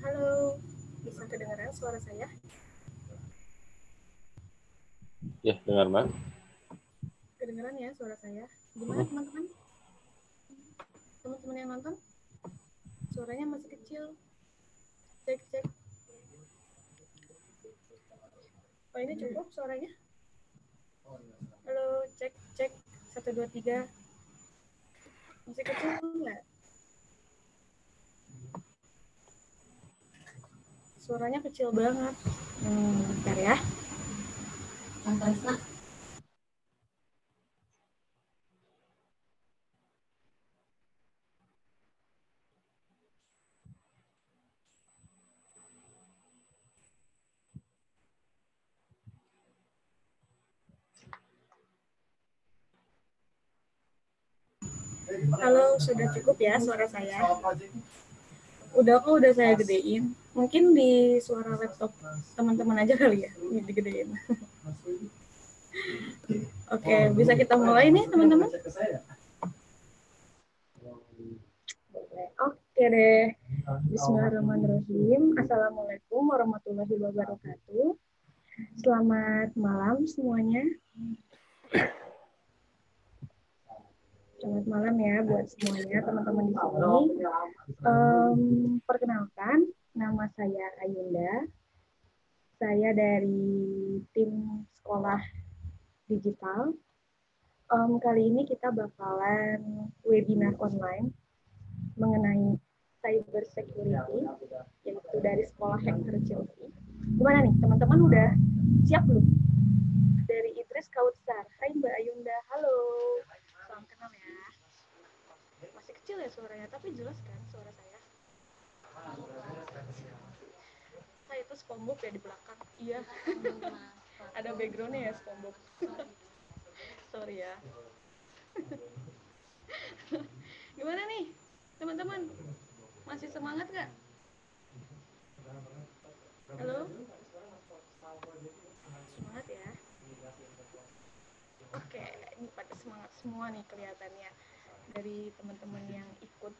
Halo, bisa kedengaran suara saya? Ya, dengar, Mbak. Kedengaran ya suara saya? Gimana teman-teman? Teman-teman yang nonton? Suaranya masih kecil. Cek, cek. Oh, ini cukup suaranya? Halo, cek, cek. 1, 2, 3. Masih kecil nggak? Suaranya kecil banget. Bentar ya. Halo, sudah cukup ya suara saya? Udah saya gedein. Mungkin di suara laptop teman-teman aja kali ya, digedein. Oke, bisa kita mulai nih teman-teman? Oke deh. Bismillahirrahmanirrahim. Assalamualaikum warahmatullahi wabarakatuh. Selamat malam semuanya. Selamat malam ya buat semuanya teman-teman di sini. Perkenalkan, nama saya Ayunda. Saya dari tim sekolah digital. Kali ini kita bakalan webinar online mengenai cyber security, yaitu dari sekolah Hacker Chelsea. Gimana nih, teman-teman udah siap belum? Dari Idris Kautsar. Hai Mbak Ayunda, halo. Salam kenal ya. Masih kecil ya suaranya, tapi jelas kan suara saya? Saya itu SpongeBob ya di belakang. Iya. Ada backgroundnya ya SpongeBob. Sorry ya. Gimana nih, teman-teman? Masih semangat nggak? Halo? Semangat ya. Oke, ini pada semangat semua nih kelihatannya dari teman-teman yang ikut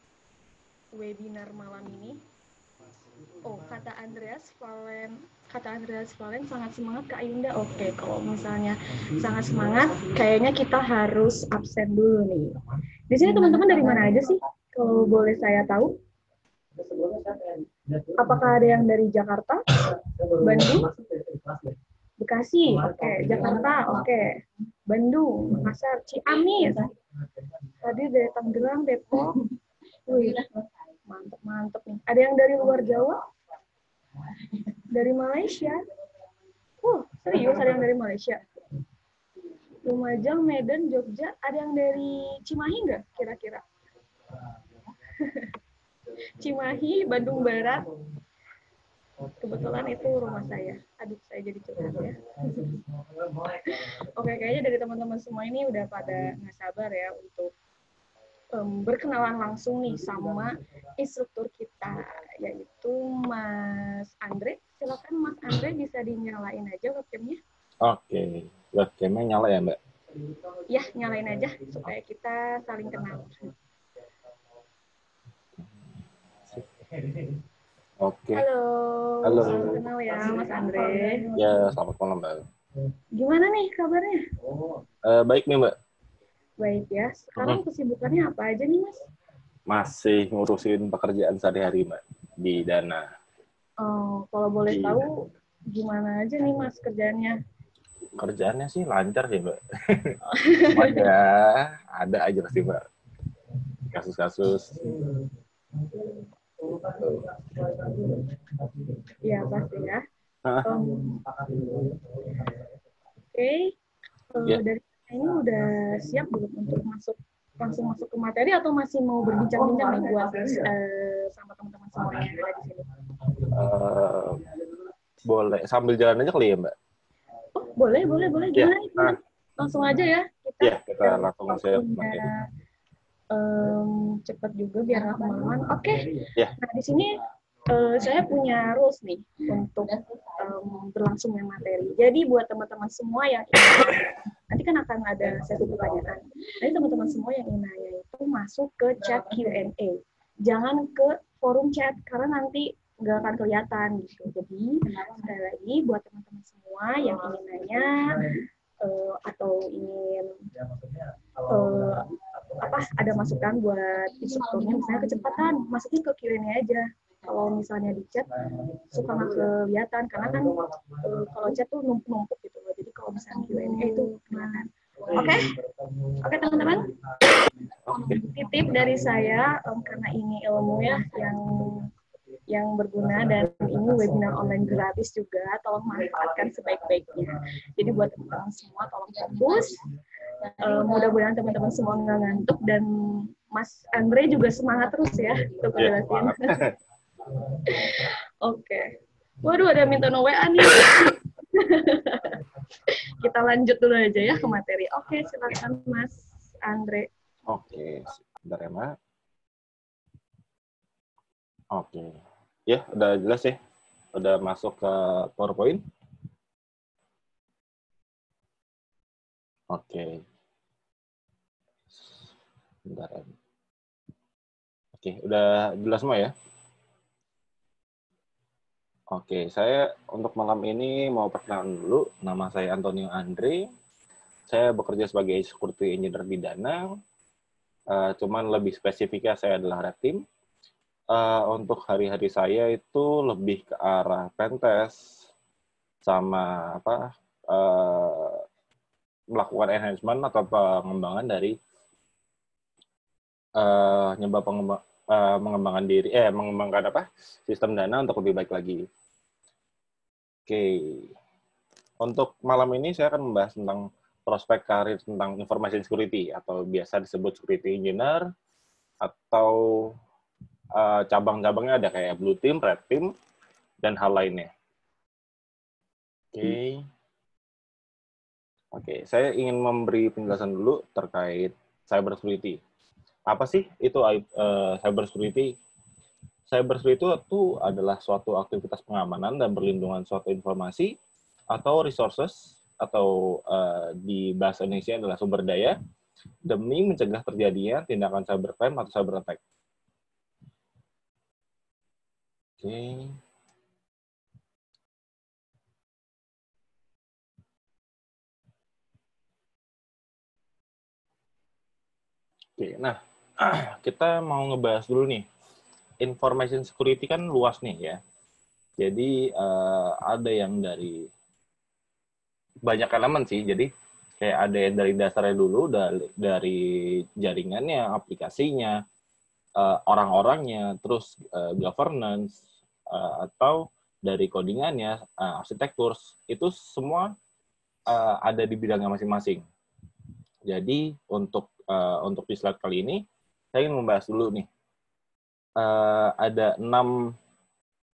webinar malam ini. Oh, kata Andreas Valen sangat semangat Kak Ayunda. Oke, kalau misalnya sangat semangat, kayaknya kita harus absen dulu nih. Di sini teman-teman dari mana aja sih? Kalau boleh saya tahu? Apakah ada yang dari Jakarta, Bandung, Bekasi, oke, Jakarta, oke, Bandung, Makassar, Ciamis, tadi dari Tangerang, Depok, wih, mantep nih. Ada yang dari luar Jawa, dari Malaysia, serius ada yang dari Malaysia, Lumajang, Medan, Jogja, ada yang dari Cimahi nggak kira-kira? Cimahi, Bandung Barat, kebetulan itu rumah saya. Aduh, saya jadi curhat ya. Oke, kayaknya dari teman-teman semua ini udah pada nggak sabar ya untuk berkenalan langsung nih sama instruktur kita, yaitu Mas Andre. silakan Mas Andre bisa dinyalain aja webcamnya. Oke, webcamnya nyala ya, Mbak? Ya, nyalain aja supaya kita saling kenal. Oke. Halo, Halo. salam kenal ya Mas Andre. Ya, selamat malam, Mbak. Gimana nih kabarnya? Baik nih, Mbak. Baik ya, sekarang kesibukannya apa aja nih Mas? Masih ngurusin pekerjaan sehari-hari, Mbak, di Dana. Oh, kalau boleh tahu gimana aja nih Mas kerjanya? Kerjaannya sih lancar sih, Mbak. Cuma ya ada aja sih, Mbak. Kasus-kasus. Iya pasti ya. Hah? Oke, Ya. dari ini udah siap belum untuk langsung masuk ke materi atau masih mau berbincang-bincang nih buat sama teman-teman semuanya yang ada di sini? Boleh sambil jalan aja kali ya, Mbak? Oh, boleh. Gimana nih? Langsung aja ya kita langsung share materi. Cepat juga biar nggak kemalaman. Oke. Ya. Nah di sini saya punya rules nih untuk berlangsungnya materi. Jadi buat teman-teman semua yang ingin, nanti kan akan ada sesi pertanyaan. Jadi teman-teman semua yang ingin nanya itu masuk ke chat Q&A. Jangan ke forum chat karena nanti nggak akan kelihatan gitu. Jadi sekali lagi buat teman-teman semua yang ingin nanya atau ingin ada masukan buat instrukturnya, misalnya kecepatan, masukin ke Q&A aja. Kalau misalnya di chat suka nggak kelihatan karena kan kalau chat tuh numpuk gitu loh. Jadi kalau misalnya Q&A itu kelihatan. Oke teman-teman. Titip dari saya karena ini ilmu ya yang berguna dan ini webinar online gratis juga, tolong manfaatkan sebaik-baiknya. Jadi buat teman-teman semua tolong fokus. Mudah-mudahan teman-teman semua nggak ngantuk dan Mas Andre juga semangat terus ya untuk ngejelasin. Oke. Waduh, ada minta no WA nih. Kita lanjut dulu aja ya ke materi. Oke, silakan Mas Andre. Oke, sebentar ya, Mbak. Oke. Ya, udah jelas ya? Udah masuk ke PowerPoint? Oke. Bentar ya. Oke, udah jelas semua ya? Oke, saya untuk malam ini mau perkenalan dulu. Nama saya Antonio Andre. Saya bekerja sebagai security engineer di Dana. Cuman lebih spesifiknya saya adalah red team. Untuk hari-hari saya itu lebih ke arah pentest sama melakukan enhancement atau pengembangan dari mengembangkan sistem Dana untuk lebih baik lagi. Oke. Untuk malam ini saya akan membahas tentang prospek karir tentang information security atau biasa disebut security engineer atau cabang-cabangnya ada kayak blue team, red team, dan hal lainnya. Oke, saya ingin memberi penjelasan dulu terkait cyber security. Apa sih itu cyber security? Cyber security itu adalah suatu aktivitas pengamanan dan perlindungan suatu informasi atau resources atau di bahasa Indonesia adalah sumber daya demi mencegah terjadinya tindakan cybercrime atau cyber attack. Oke. Oke, nah kita mau ngebahas dulu nih. Information security kan luas nih ya. Jadi ada yang dari banyak elemen sih. Jadi kayak ada yang dari dasarnya dulu, dari jaringannya, aplikasinya, orang-orangnya, terus governance, atau dari codingannya, arsitektur, itu semua ada di bidangnya masing-masing. Jadi untuk di slide kali ini, saya ingin membahas dulu nih. Ada 6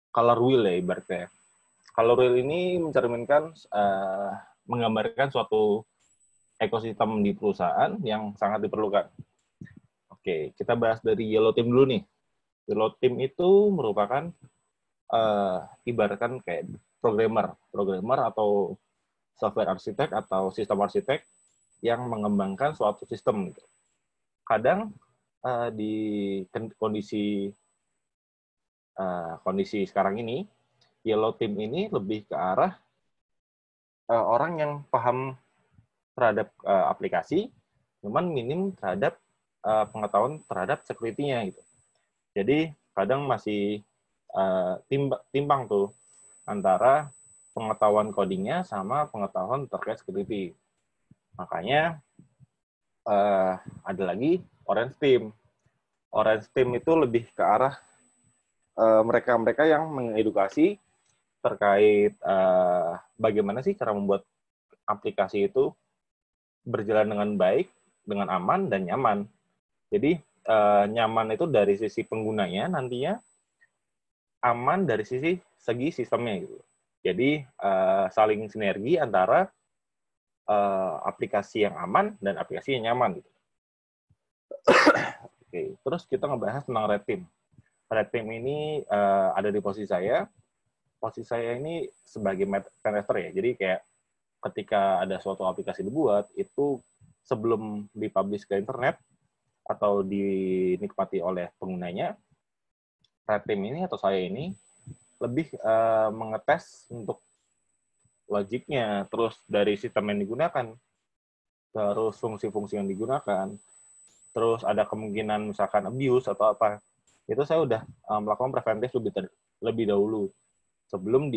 color wheel ya ibaratnya. Color wheel ini mencerminkan, menggambarkan suatu ekosistem di perusahaan yang sangat diperlukan. Oke, kita bahas dari yellow team dulu nih. Yellow team itu merupakan ibaratkan kayak programmer atau software arsitek atau sistem arsitek yang mengembangkan suatu sistem. Gitu. Kadang di kondisi sekarang ini, Yellow Team ini lebih ke arah orang yang paham terhadap aplikasi, cuman minim terhadap pengetahuan terhadap security-nya gitu. Jadi kadang masih timbang tuh antara pengetahuan codingnya sama pengetahuan terkait security. Makanya ada lagi Orange Team. Orange Team itu lebih ke arah mereka-mereka yang mengedukasi terkait bagaimana sih cara membuat aplikasi itu berjalan dengan baik, dengan aman, dan nyaman. Jadi, nyaman itu dari sisi penggunanya nantinya, aman dari segi sistemnya. Gitu. Jadi, saling sinergi antara aplikasi yang aman dan aplikasi yang nyaman. Gitu. Oke, terus kita ngebahas tentang Red Team. Red Team ini ada di posisi saya. Posisi saya ini sebagai pentester ya. Jadi kayak ketika ada suatu aplikasi dibuat, itu sebelum dipublish ke internet atau dinikmati oleh penggunanya, Red Team ini atau saya ini lebih mengetes untuk logiknya, terus dari sistem yang digunakan, terus fungsi-fungsi yang digunakan, terus ada kemungkinan misalkan abuse atau apa, itu saya udah melakukan preventif lebih dahulu sebelum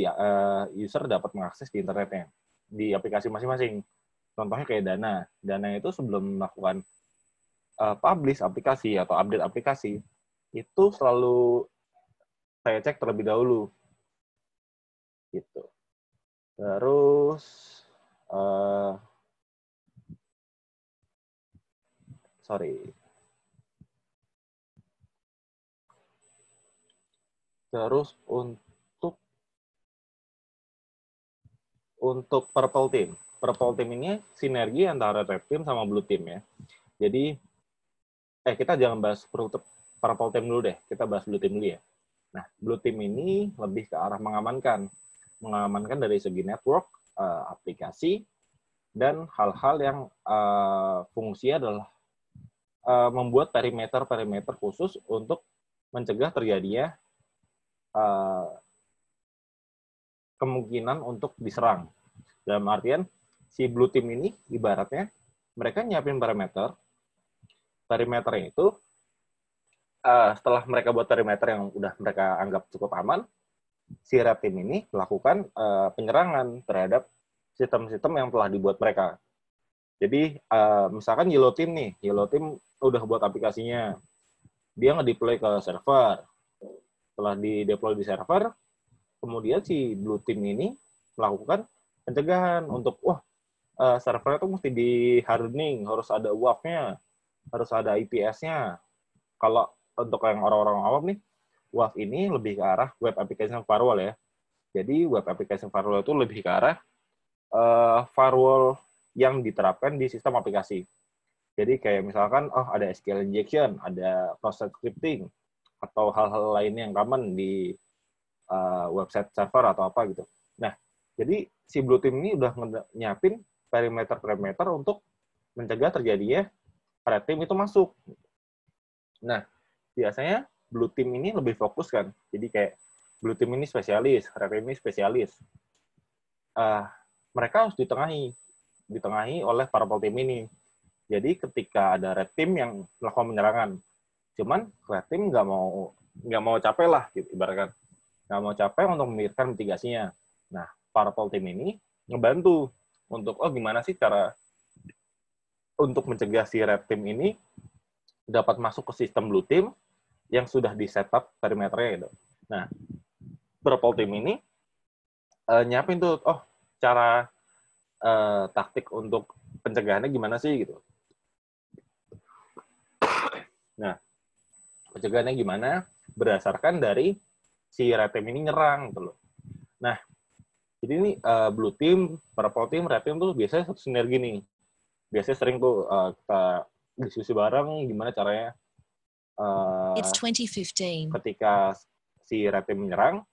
user dapat mengakses di internetnya, di aplikasi masing-masing. Contohnya kayak Dana. Dana itu sebelum melakukan publish aplikasi atau update aplikasi, itu selalu saya cek terlebih dahulu. Gitu. Terus, Terus untuk Purple Team. Purple Team ini sinergi antara Red Team sama Blue Team ya. Jadi, kita jangan bahas Purple Team dulu deh. Kita bahas Blue Team dulu ya. Nah, Blue Team ini lebih ke arah mengamankan dari segi network, aplikasi, dan hal-hal yang fungsinya adalah membuat perimeter khusus untuk mencegah terjadinya kemungkinan untuk diserang. Dalam artian, si Blue Team ini ibaratnya mereka nyiapin perimeternya itu setelah mereka buat perimeter yang udah mereka anggap cukup aman, si Red Team ini melakukan penyerangan terhadap sistem-sistem yang telah dibuat mereka. Jadi, misalkan Yellow Team udah buat aplikasinya, dia nge-deploy ke server. Setelah di-deploy di server, kemudian si Blue Team ini melakukan pencegahan untuk, servernya itu mesti di-hardening, harus ada WAF-nya, harus ada IPS-nya. Kalau untuk yang orang-orang awam nih, WAF ini lebih ke arah Web Application Firewall ya. Jadi, Web Application Firewall itu lebih ke arah firewall yang diterapkan di sistem aplikasi. Jadi kayak misalkan, ada SQL injection, ada cross-site scripting, atau hal-hal lainnya yang common di website server atau apa gitu. Nah, jadi si Blue Team ini udah nyiapin perimeter untuk mencegah terjadinya Red Team itu masuk. Nah, biasanya Blue Team ini lebih fokus kan. Jadi kayak Blue Team ini spesialis, Red Team ini spesialis. Mereka harus ditengahi oleh Purple Team ini. Jadi ketika ada Red Team yang melakukan penyerangan, cuman Red Team nggak mau capek lah, gitu, ibaratkan nggak mau capek untuk memikirkan mitigasinya. Nah, Purple Team ini ngebantu untuk gimana sih cara untuk mencegah si Red Team ini dapat masuk ke sistem Blue Team yang sudah di setup perimeternya gitu. Nah, Purple Team ini nyiapin tuh, cara taktik untuk pencegahannya gimana sih gitu. Nah, pencegahannya gimana? Berdasarkan dari si Red Team ini nyerang gitu loh. Nah, jadi ini Blue Team, Purple Team, Red Team tuh biasanya satu sinergi nih. Biasanya sering tuh kita diskusi bareng gimana caranya It's 2015. ketika si Red Team menyerang,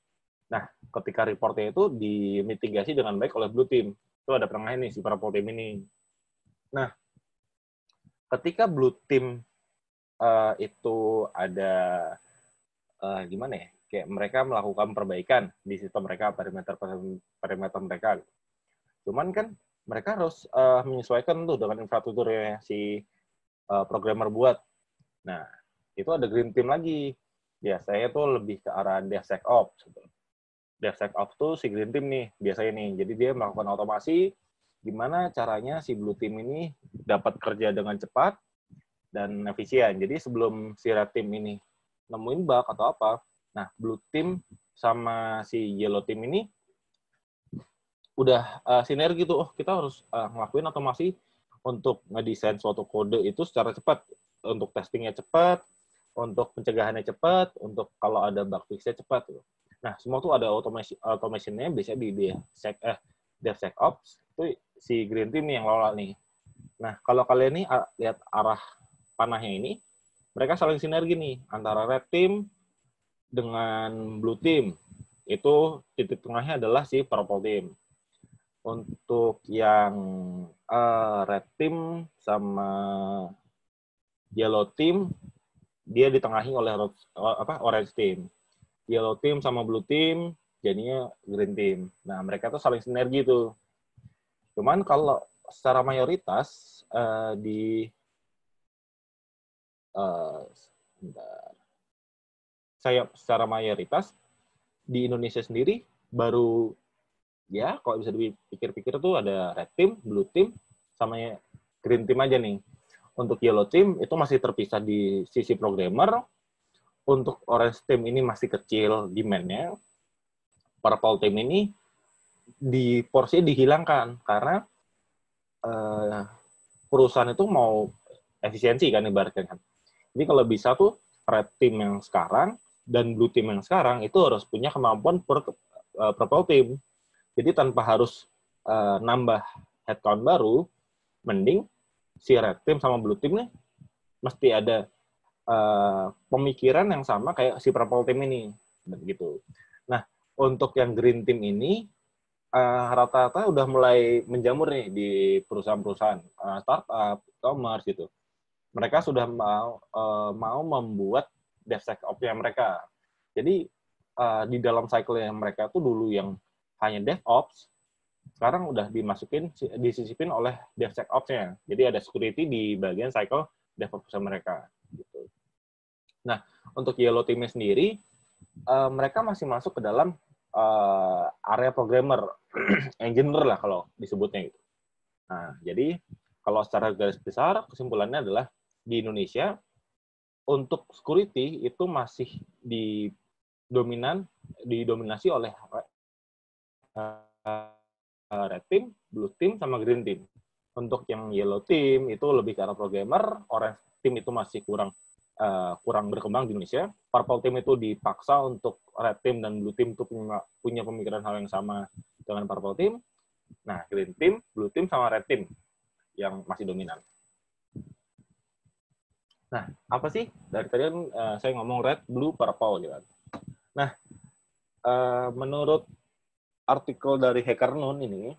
Nah, ketika reportnya itu dimitigasi dengan baik oleh blue team. Itu ada penengahnya nih, si purple team ini. Nah, ketika blue team itu ada gimana ya? Kayak mereka melakukan perbaikan di sistem mereka, perimeter mereka. Cuman kan mereka harus menyesuaikan tuh dengan infrastrukturnya si programmer buat. Nah, itu ada green team lagi. Biasanya tuh lebih ke arah DevSecOps. DevSecOps tuh si green team nih, biasanya nih. Jadi dia melakukan otomasi, gimana caranya si blue team ini dapat kerja dengan cepat dan efisien. Jadi sebelum si red team ini nemuin bug atau apa, nah blue team sama si yellow team ini udah sinergi tuh, oh kita harus ngelakuin otomasi untuk ngedesain suatu kode itu secara cepat, untuk testingnya cepat, untuk pencegahannya cepat, untuk kalau ada bug fixnya cepat. Gitu. Nah semua tuh ada automationnya biasanya di DevSecOps, itu si green team nih yang lola nih. Nah kalau kalian nih lihat arah panahnya ini, mereka saling sinergi nih antara red team dengan blue team. Itu titik tengahnya adalah si purple team. Untuk yang red team sama yellow team, dia ditengahi oleh orange team. Yellow team sama blue team jadinya green team. Nah, mereka tuh saling sinergi tuh. Cuman kalau secara mayoritas di secara mayoritas di Indonesia sendiri baru ya kalau bisa dipikir-pikir tuh ada red team, blue team, sama green team aja nih. Untuk yellow team itu masih terpisah di sisi programmer. Untuk orange team ini masih kecil demand-nya. Purple team ini di porsi dihilangkan karena perusahaan itu mau efisiensi kan ibaratnya kan. Jadi kalau bisa tuh red team yang sekarang dan blue team yang sekarang itu harus punya kemampuan purple team. Jadi tanpa harus nambah headcount baru, mending si red team sama blue team nih mesti ada pemikiran yang sama kayak si purple team ini, begitu. Nah, untuk yang green team ini rata-rata udah mulai menjamur nih di perusahaan-perusahaan startup, e-commerce gitu. Mereka sudah mau membuat DevSecOps-nya mereka. Jadi di dalam cycle-nya mereka tuh dulu yang hanya DevOps, sekarang udah disisipin oleh DevSecOps-nya. Jadi ada security di bagian cycle DevOps mereka. Gitu. Nah, untuk yellow team-nya sendiri, mereka masih masuk ke dalam area programmer, engineer lah kalau disebutnya gitu. Nah, jadi kalau secara garis besar, kesimpulannya adalah di Indonesia, untuk security itu masih didominasi oleh red team, blue team, sama green team. Untuk yang yellow team itu lebih ke arah programmer, orange team itu masih kurang berkembang di Indonesia. Purple team itu dipaksa untuk red team dan blue team itu punya pemikiran hal yang sama dengan purple team. Nah, green team, blue team, sama red team yang masih dominan. Nah, apa sih? Dari tadi kan saya ngomong red, blue, purple gitu. Nah, menurut artikel dari HackerNoon ini,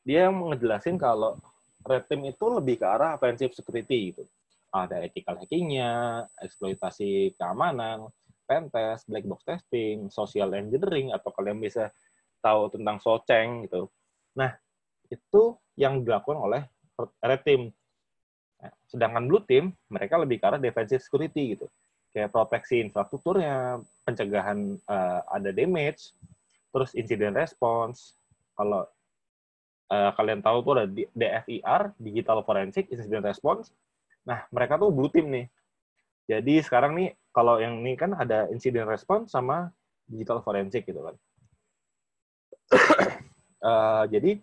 dia ngejelasin kalau red team itu lebih ke arah offensive security gitu. Ada ethical hacking-nya, eksploitasi keamanan, pentest, black box testing, social engineering, atau kalian bisa tahu tentang SoCeng gitu. Nah, itu yang dilakukan oleh red team. Nah, sedangkan blue team, mereka lebih ke arah defensive security gitu. Kayak proteksi infrastrukturnya, pencegahan ada damage, terus incident response. Kalau kalian tahu tuh ada DFIR, Digital Forensic Incident Response. Nah, mereka tuh blue team nih. Jadi sekarang nih, kalau yang ini kan ada incident response sama digital forensic gitu kan. Jadi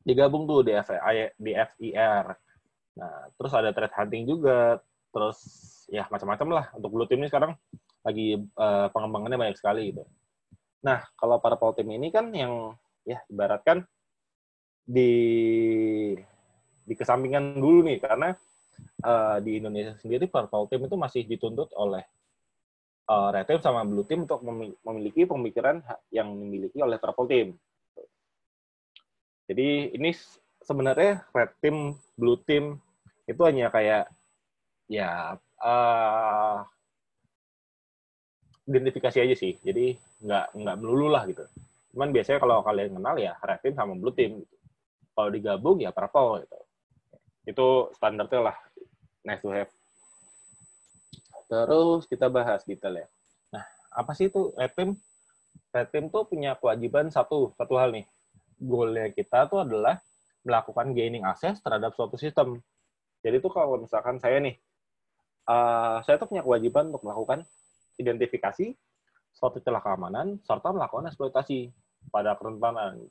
digabung tuh di FIR. Nah, terus ada threat hunting juga. Terus ya macam-macam lah. Untuk blue team ini sekarang lagi pengembangannya banyak sekali gitu. Nah, kalau purple team ini kan yang ya ibaratkan di kesampingan dulu nih karena di Indonesia sendiri purple team itu masih dituntut oleh red team sama blue team untuk memiliki pemikiran yang dimiliki oleh purple team. Jadi ini sebenarnya red team, blue team itu hanya kayak ya identifikasi aja sih. Jadi nggak melulu lah gitu. Cuman biasanya kalau kalian kenal ya red team sama blue team. Gitu. Kalau digabung ya purple gitu. Itu standarnya lah, nice to have. Terus kita bahas detail ya. Nah, apa sih itu red team? Red team tuh punya kewajiban satu hal nih. Goalnya kita tuh adalah melakukan gaining access terhadap suatu sistem. Jadi tuh kalau misalkan saya nih, saya tuh punya kewajiban untuk melakukan identifikasi suatu celah keamanan serta melakukan eksploitasi pada kerentanan.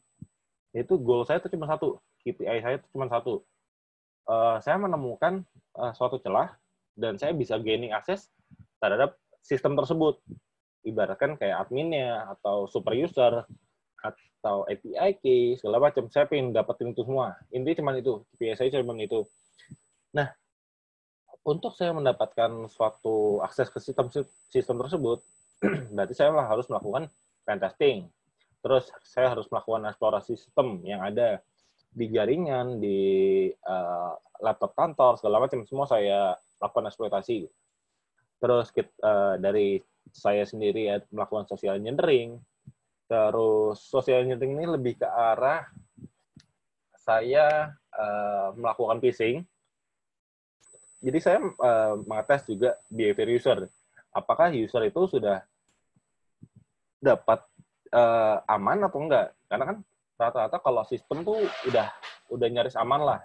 Itu goal saya tuh cuma satu, KPI saya tuh cuma satu. Saya menemukan suatu celah dan saya bisa gaining access terhadap sistem tersebut. Ibaratkan kayak adminnya atau super user atau API key segala macam. Saya pengen dapetin itu semua. Intinya cuma itu. KPI saya cuma itu. Nah, untuk saya mendapatkan suatu akses ke sistem tersebut, berarti saya harus melakukan pen testing. Terus saya harus melakukan eksplorasi sistem yang ada di jaringan, di laptop kantor, segala macam, semua saya lakukan eksploitasi. Terus dari saya sendiri melakukan social engineering. Terus social engineering ini lebih ke arah saya melakukan phishing. Jadi saya mengetes juga behavior user. Apakah user itu sudah dapat aman atau enggak? Karena kan rata-rata kalau sistem tuh udah nyaris aman lah.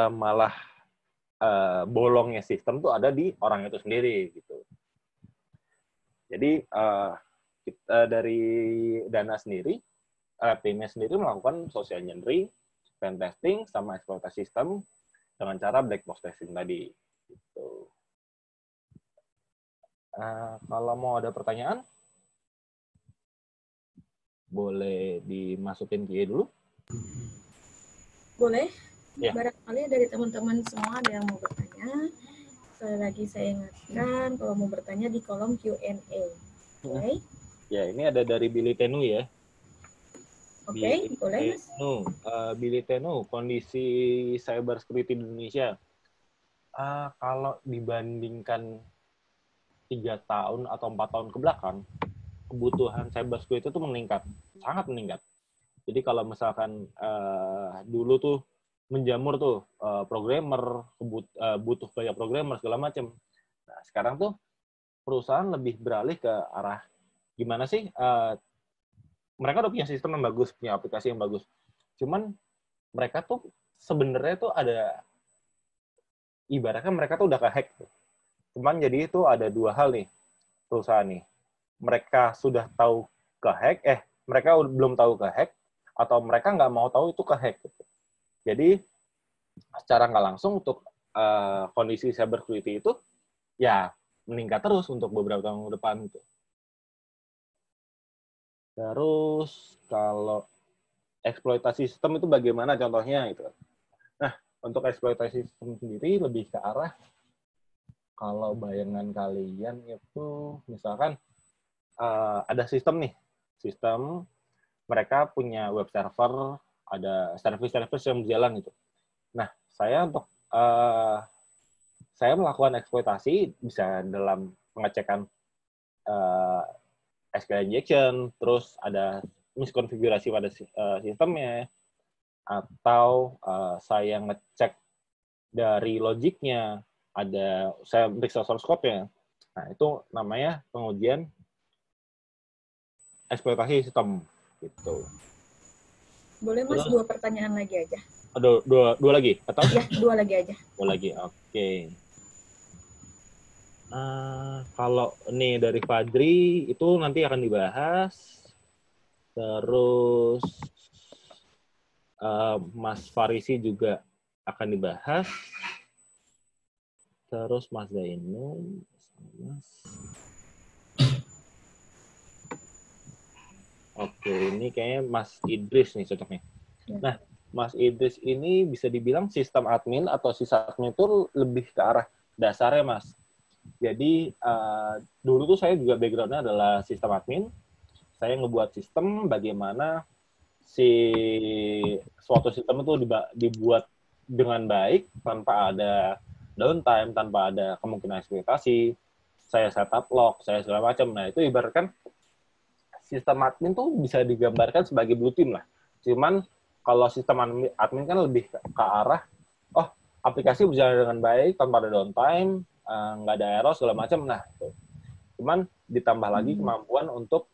Malah bolongnya sistem tuh ada di orang itu sendiri gitu. Jadi kita dari Dana sendiri, timnya sendiri melakukan social engineering, pen testing, sama eksploitasi sistem dengan cara black box testing tadi. Gitu. Kalau mau ada pertanyaan, boleh dimasukin QA dulu. Boleh. Ya. Barangkali dari teman-teman semua ada yang mau bertanya. Sekali lagi saya ingatkan, kalau mau bertanya di kolom Q&A. Oke? Ya, ini ada dari Billy Tenu ya. Oke, boleh Mas. Billy Tenu, kondisi cyber security di Indonesia. Kalau dibandingkan 3 tahun atau 4 tahun ke belakang, kebutuhan cyber security itu meningkat, sangat meningkat. Jadi kalau misalkan dulu tuh menjamur tuh programmer, butuh banyak programmer segala macam. Nah, sekarang tuh perusahaan lebih beralih ke arah gimana sih mereka udah punya sistem yang bagus, punya aplikasi yang bagus. Cuman mereka tuh sebenarnya tuh ada ibaratnya mereka tuh udah ke-hack. Cuman jadi itu ada dua hal nih perusahaan nih. Mereka sudah tahu ke-hack, mereka belum tahu ke-hack, atau mereka nggak mau tahu itu ke-hack. Jadi secara nggak langsung untuk kondisi cyber security itu ya meningkat terus untuk beberapa tahun ke depan. Terus kalau eksploitasi sistem itu bagaimana contohnya gitu. Nah, untuk eksploitasi sistem sendiri lebih ke arah kalau bayangan kalian itu misalkan ada sistem nih, sistem mereka punya web server, ada service-service yang berjalan gitu. Nah, saya melakukan eksploitasi bisa dalam pengecekan SQL injection, terus ada miskonfigurasi pada sistemnya, atau saya ngecek dari logiknya, ada saya periksa source code-nya. Nah, itu namanya pengujian eksploitasi sistem gitu. Boleh Mas, terus, 2 pertanyaan lagi aja. Dua lagi atau? Ya, 2 lagi aja. 2 lagi, oke. Kalau nih dari Fadri itu nanti akan dibahas. Terus Mas Farisi juga akan dibahas. Terus Mas Zainul, Oke, ini kayaknya Mas Idris nih cocoknya. Nah, Mas Idris ini bisa dibilang sistem admin atau sysadmin itu lebih ke arah dasarnya, Mas. Jadi dulu tuh saya juga background-nya adalah sistem admin. Saya ngebuat sistem bagaimana si suatu sistem itu dibuat dengan baik tanpa ada downtime, tanpa ada kemungkinan eksploitasi. Saya setup log, saya segala macam. Nah, itu ibaratkan sistem admin tuh bisa digambarkan sebagai blue team lah. Cuman kalau sistem admin kan lebih ke arah, oh aplikasi berjalan dengan baik tanpa ada downtime, nggak ada error segala macam. Nah, itu. Cuman ditambah lagi kemampuan untuk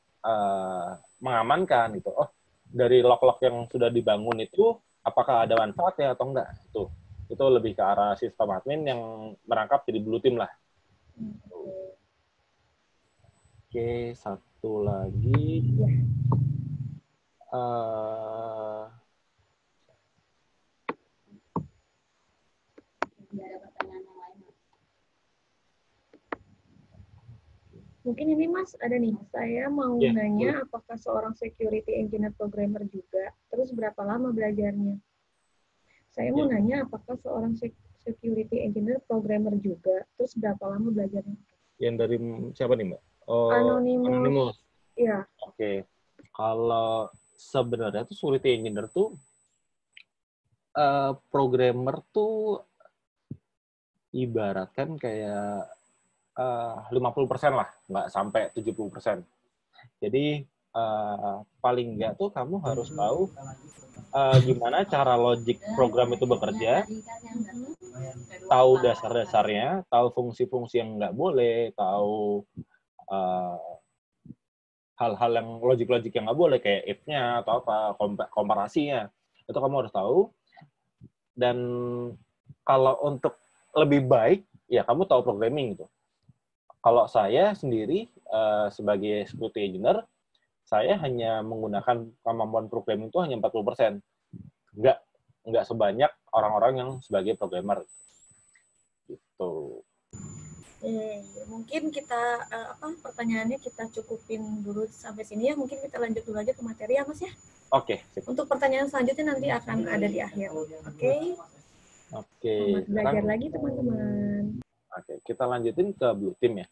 mengamankan gitu. Oh, dari log-log yang sudah dibangun itu apakah ada manfaatnya atau enggak? Itu lebih ke arah sistem admin yang merangkap jadi blue team lah. Oke, satu lagi. Mungkin ini Mas, ada nih, saya mau nanya apakah seorang security engineer programmer juga, terus berapa lama belajarnya? Saya mau nanya apakah seorang security engineer programmer juga, terus berapa lama belajarnya? Yang dari siapa nih Mbak? Oh, Anonymous. Iya. Oke. Kalau sebenarnya tuh security engineer tuh programmer tuh ibaratkan kayak 50% lah, nggak sampai 70%. Jadi paling nggak tuh kamu harus tahu gimana cara logik program itu bekerja, tahu dasar-dasarnya, tahu fungsi-fungsi yang nggak boleh, tahu hal-hal yang logik-logik yang nggak boleh, kayak if-nya atau apa, komparasinya. Itu kamu harus tahu. Dan kalau untuk lebih baik, ya kamu tahu programming gitu. Kalau saya sendiri sebagai security engineer, saya hanya menggunakan kemampuan programming itu hanya 40%. Nggak sebanyak orang-orang yang sebagai programmer. Gitu. Mungkin kita pertanyaannya kita cukupin dulu sampai sini ya. Mungkin kita lanjut dulu aja ke materi ya Mas ya. Oke. Untuk pertanyaan selanjutnya nanti akan ada di akhir. Oke. Selamat belajar lagi teman-teman. Oke, kita lanjutin ke blue team ya.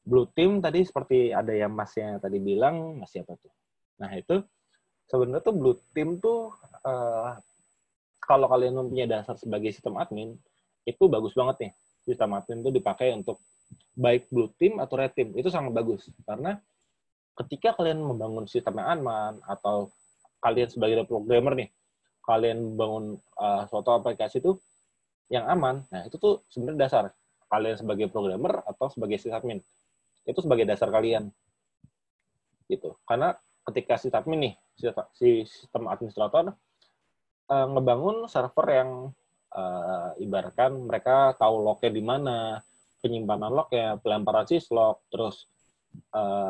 Blue team tadi seperti ada yang Masnya tadi bilang, Mas siapa tuh? Nah itu sebenarnya tuh blue team tuh kalau kalian mempunyai dasar sebagai sistem admin, itu bagus banget nih. Sistem admin itu dipakai untuk baik blue team atau red team. Itu sangat bagus. Karena ketika kalian membangun sistem yang aman, atau kalian sebagai programmer nih, kalian bangun suatu aplikasi itu yang aman, nah itu tuh sebenarnya dasar. Kalian sebagai programmer atau sebagai sysadmin. Itu sebagai dasar kalian. Gitu. Karena ketika sysadmin nih, si sistem administrator, ngebangun server yang ibaratkan mereka tahu lognya di mana, penyimpanan lognya, pelemparan syslog, terus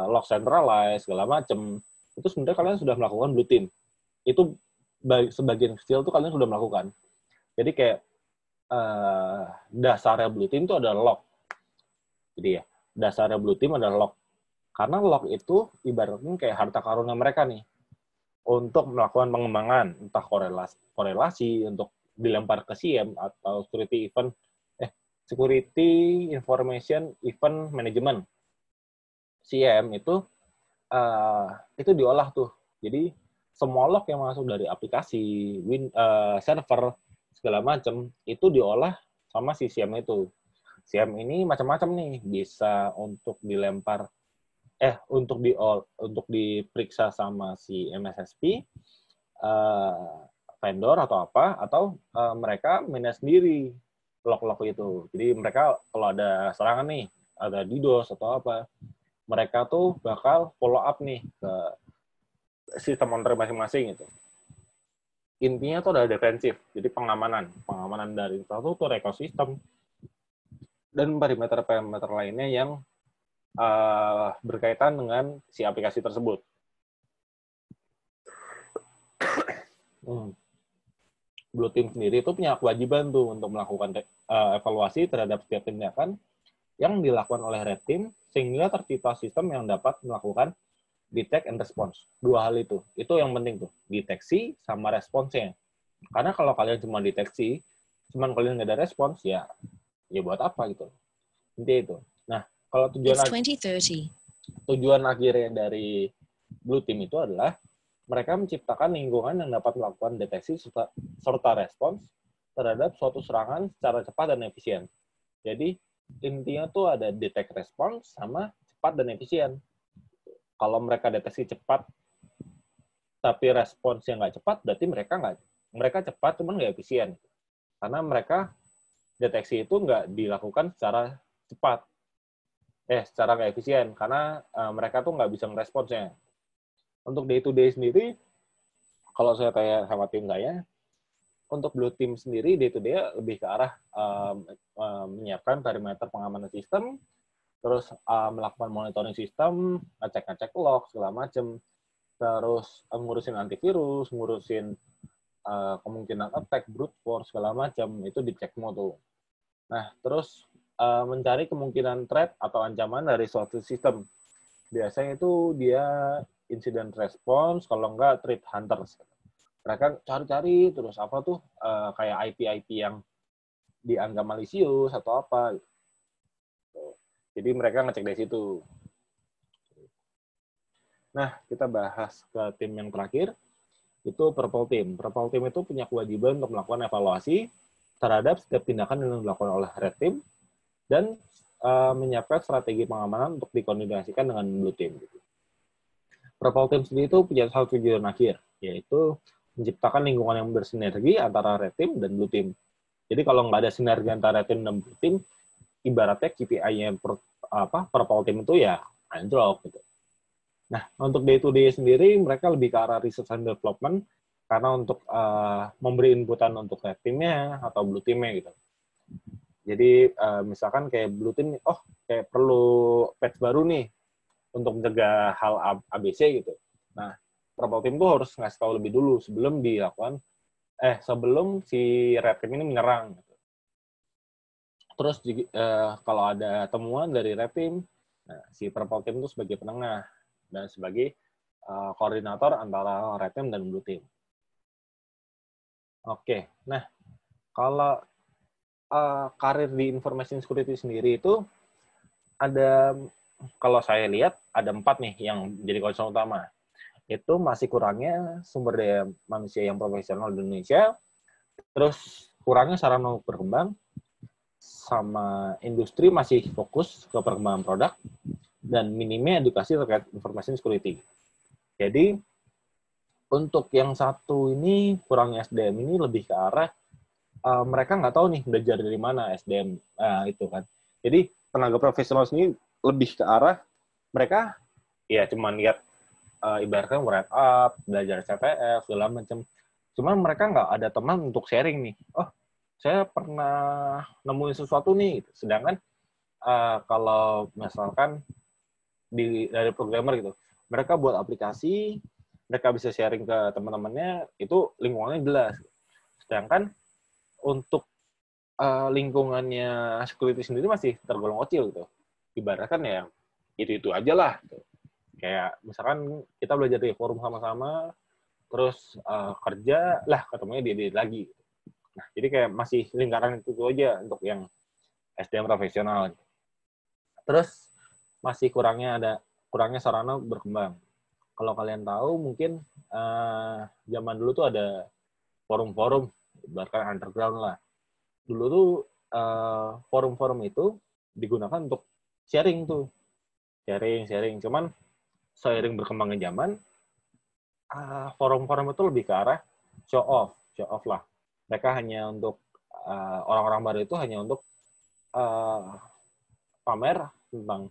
log centralized, segala macam. Itu sebenarnya kalian sudah melakukan blue team. Itu sebagian kecil tuh kalian sudah melakukan. Jadi kayak dasarnya blue team itu adalah log. Jadi ya, dasarnya blue team adalah log. Karena log itu ibaratnya kayak harta karunnya mereka nih. Untuk melakukan pengembangan, entah korelasi untuk dilempar ke SIEM atau Security Information Event Management. SIEM itu diolah tuh. Jadi semua log yang masuk dari aplikasi, server, segala macam itu diolah sama si SIEM itu. SIEM ini macam-macam nih, bisa untuk dilempar untuk diperiksa sama si MSSP, vendor atau apa, atau mereka manage sendiri log-log itu. Jadi mereka kalau ada serangan nih, ada DDoS atau apa, mereka tuh bakal follow up nih ke sistem on-prem masing-masing itu. Intinya tuh ada defensif, jadi pengamanan dari infrastruktur, ekosistem, dan parameter-parameter lainnya yang berkaitan dengan si aplikasi tersebut. Blue team sendiri itu punya kewajiban tuh untuk melakukan evaluasi terhadap setiap tindakan yang dilakukan oleh red team sehingga tercipta sistem yang dapat melakukan detect and response. Dua hal itu yang penting tuh, deteksi sama responsnya. Karena kalau kalian cuma deteksi, cuman kalian nggak ada respons, ya buat apa gitu. Intinya itu. Nah, kalau It's 2030. tujuan akhirnya dari Blue Team itu adalah mereka menciptakan lingkungan yang dapat melakukan deteksi serta respons terhadap suatu serangan secara cepat dan efisien. Jadi, intinya tuh ada detect response sama cepat dan efisien. Kalau mereka deteksi cepat, tapi responsnya nggak cepat, berarti mereka cepat, cuman nggak efisien. Karena mereka deteksi itu nggak dilakukan secara cepat. Secara nggak efisien, karena mereka tuh nggak bisa meresponsnya. Untuk day-to-day sendiri, kalau saya tanya sama tim saya, untuk Blue Team sendiri, day-to-day lebih ke arah menyiapkan perimeter pengamanan sistem, terus melakukan monitoring sistem, ngecek-ngecek log, segala macam, terus ngurusin antivirus, ngurusin kemungkinan attack, brute force, segala macam, itu dicek semua tuh. Nah, terus mencari kemungkinan threat atau ancaman dari suatu sistem. Biasanya itu dia incident response, kalau enggak threat hunters. Mereka cari-cari terus apa tuh kayak IP-IP yang dianggap malisius atau apa. Jadi mereka ngecek dari situ. Nah, kita bahas ke tim yang terakhir, itu Purple Team. Purple Team itu punya kewajiban untuk melakukan evaluasi terhadap setiap tindakan yang dilakukan oleh Red Team dan menyiapkan strategi pengamanan untuk dikoordinasikan dengan Blue Team. Purple Team sendiri itu punya satu tujuan akhir, yaitu menciptakan lingkungan yang bersinergi antara Red Team dan Blue Team. Jadi kalau nggak ada sinergi antara Red Team dan Blue Team, ibaratnya KPI-nya Purple Team itu ya anjlok gitu. Nah, untuk day-to-day sendiri, mereka lebih ke arah research and development, karena untuk memberi inputan untuk Red Team-nya atau Blue Team-nya gitu. Jadi, misalkan kayak Blue Team, kayak perlu patch baru nih, untuk mencegah hal ABC gitu. Nah, Purple Team tuh harus ngasih tahu lebih dulu, sebelum si Red Team ini menyerang. Gitu. Terus, kalau ada temuan dari Red Team, si Purple Team itu sebagai penengah, dan sebagai koordinator antara Red Team dan Blue Team. Oke, nah kalau karir di information security sendiri itu ada, kalau saya lihat ada 4 nih yang jadi concern utama. Itu masih kurangnya sumber daya manusia yang profesional di Indonesia, terus kurangnya sarana berkembang, sama industri masih fokus ke perkembangan produk, dan minimnya edukasi terkait information security. Jadi, untuk yang satu ini, kurangnya SDM ini lebih ke arah mereka nggak tahu nih belajar dari mana SDM itu kan. Jadi, tenaga profesional sendiri lebih ke arah mereka ya cuma lihat ibaratnya write up, belajar CTF, segala macam. Cuman mereka nggak ada teman untuk sharing nih. Oh, saya pernah nemuin sesuatu nih. Sedangkan kalau misalkan dari programmer gitu, mereka buat aplikasi, mereka bisa sharing ke teman-temannya, itu lingkungannya jelas. Sedangkan untuk lingkungannya security sendiri masih tergolong kecil gitu. Ibaratkan ya itu aja lah. Gitu. Kayak misalkan kita belajar di forum sama-sama, terus kerja lah ketemunya dia lagi. Nah, jadi kayak masih lingkaran itu aja untuk yang SDM profesional. Terus masih kurangnya sarana berkembang. Kalau kalian tahu mungkin zaman dulu tuh ada forum-forum, bahkan underground lah. Dulu tuh forum-forum itu digunakan untuk sharing tuh. Sharing. Cuman seiring berkembangnya zaman, forum-forum itu lebih ke arah show off lah. Mereka hanya untuk orang-orang baru itu hanya untuk pamer tentang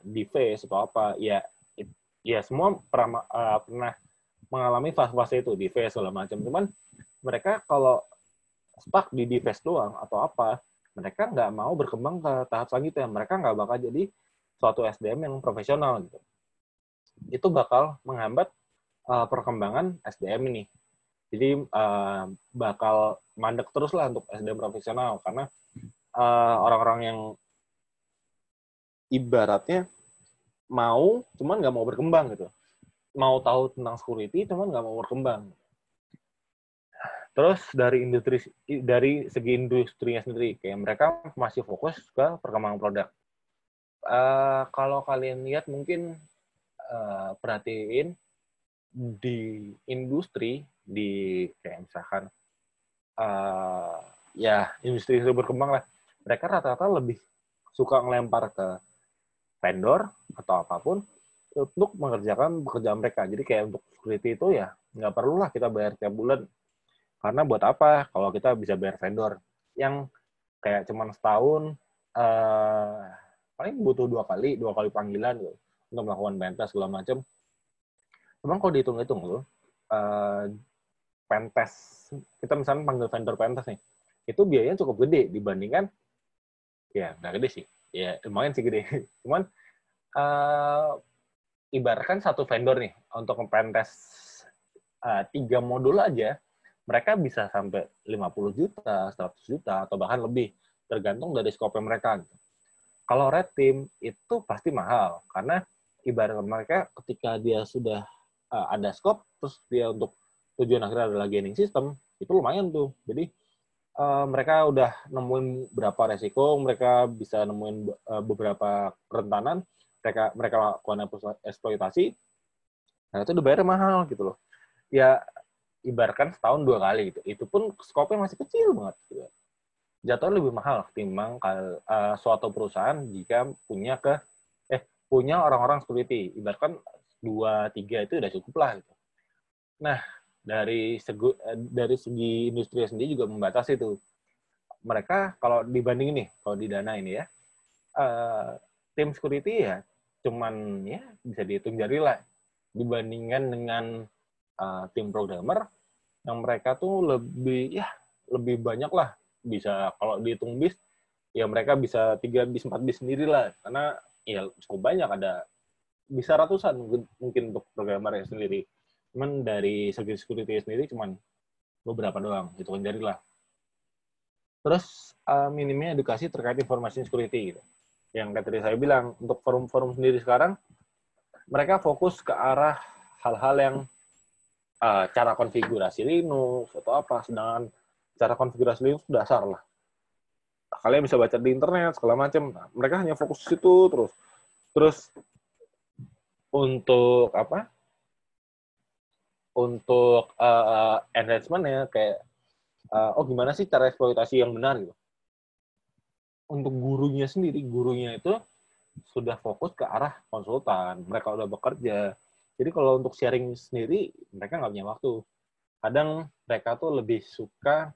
device atau apa. Ya semua pernah mengalami fase-fase itu, device segala macam. Cuman mereka kalau stuck di device doang atau apa, mereka nggak mau berkembang ke tahap selanjutnya. Mereka nggak bakal jadi suatu SDM yang profesional gitu. Itu bakal menghambat perkembangan SDM ini. Jadi bakal mandek terus lah untuk SDM profesional, karena orang-orang yang ibaratnya cuman nggak mau berkembang gitu. Mau tahu tentang security, cuman nggak mau berkembang. Terus dari segi industrinya sendiri, kayak mereka masih fokus ke perkembangan produk. Kalau kalian lihat mungkin perhatiin di industri, di kayak misalkan ya industri berkembang lah, mereka rata-rata lebih suka ngelempar ke vendor atau apapun untuk mengerjakan pekerjaan mereka. Jadi kayak untuk security itu ya nggak perlulah kita bayar tiap bulan. Karena buat apa kalau kita bisa bayar vendor yang kayak cuman setahun paling butuh dua kali panggilan gitu, untuk melakukan pentas segala macam. Memang kalau dihitung-hitung loh, pentas kita misalnya panggil vendor pentas nih, itu biayanya cukup gede dibandingkan ya nggak gede sih, ya lumayan sih gede. Cuman ibaratkan satu vendor nih untuk pentas 3 modul aja, mereka bisa sampai 50 juta, 100 juta, atau bahkan lebih, tergantung dari skop mereka. Kalau red team, itu pasti mahal, karena ibarat mereka ketika dia sudah ada skop, terus dia untuk tujuan akhirnya adalah gaining system, itu lumayan tuh. Jadi, mereka udah nemuin berapa resiko, mereka bisa nemuin beberapa kerentanan, mereka lakukan eksploitasi, nah itu dibayar mahal gitu loh. Ya, ibaratkan setahun 2 kali gitu. Itu pun skopnya masih kecil banget. Gitu. Jatuhnya lebih mahal ketimbang suatu perusahaan jika punya orang-orang security. Ibaratkan 2-3 itu udah cukup lah. Gitu. Nah, dari segi industri sendiri juga membatasi itu. Mereka kalau dibandingin nih, kalau di Dana ini ya, tim security ya cuman ya bisa dihitung jari lah dibandingkan dengan tim programmer yang mereka tuh lebih banyak lah, bisa kalau dihitung bis ya mereka bisa 3 bis 4 bis sendiri lah, karena ya cukup banyak, ada bisa ratusan mungkin untuk programmer sendiri. Cuman dari segi security sendiri cuman beberapa doang, hitungan jari lah. Terus minimnya edukasi terkait informasi security gitu. Yang tadi saya bilang, untuk forum-forum sendiri sekarang mereka fokus ke arah hal-hal yang cara konfigurasi Linux atau apa, sedangkan cara konfigurasi Linux dasar lah. Kalian bisa baca di internet segala macam. Nah, mereka hanya fokus ke situ terus. Terus untuk apa? Untuk enhancement-nya kayak gimana sih cara eksploitasi yang benar gitu. Untuk gurunya sendiri, gurunya itu sudah fokus ke arah konsultan. Mereka udah bekerja. Jadi kalau untuk sharing sendiri, mereka nggak punya waktu. Kadang mereka tuh lebih suka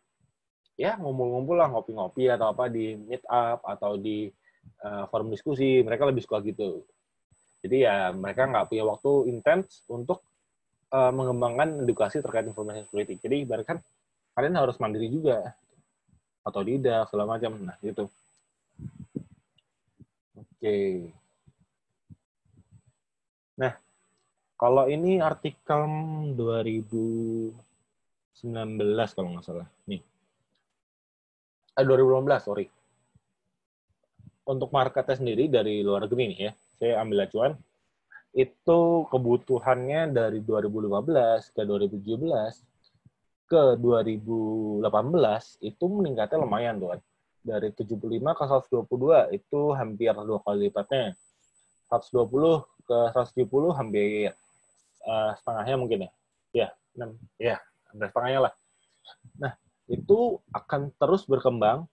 ya ngumpul-ngumpul lah, ngopi-ngopi atau apa di meet up atau di forum diskusi. Mereka lebih suka gitu. Jadi ya mereka nggak punya waktu intens untuk mengembangkan edukasi terkait informasi security. Jadi ibaratkan kalian harus mandiri juga. Atau tidak, segala macam. Nah, gitu. Oke. Nah, kalau ini artikel 2019 kalau nggak salah. Nih. 2018, sorry. Untuk marketnya sendiri dari luar negeri nih ya. Saya ambil acuan. Itu kebutuhannya dari 2015 ke 2017 ke 2018 itu meningkatnya lumayan tuh. Dari 75 ke 122 itu hampir 2 kali lipatnya. 120 ke 170 hampir setengahnya mungkin ya. Ya, 6. Ya, hampir setengahnya lah. Nah, itu akan terus berkembang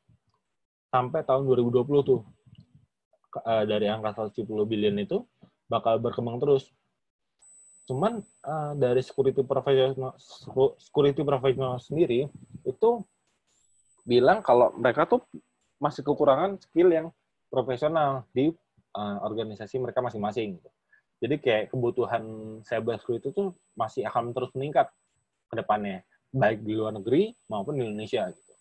sampai tahun 2020 tuh. Dari angka 170 billion itu bakal berkembang terus. Cuman dari security professional sendiri itu bilang kalau mereka tuh masih kekurangan skill yang profesional di organisasi mereka masing-masing. Jadi kayak kebutuhan cyber security itu masih akan terus meningkat ke depannya, baik di luar negeri maupun di Indonesia. Gitu.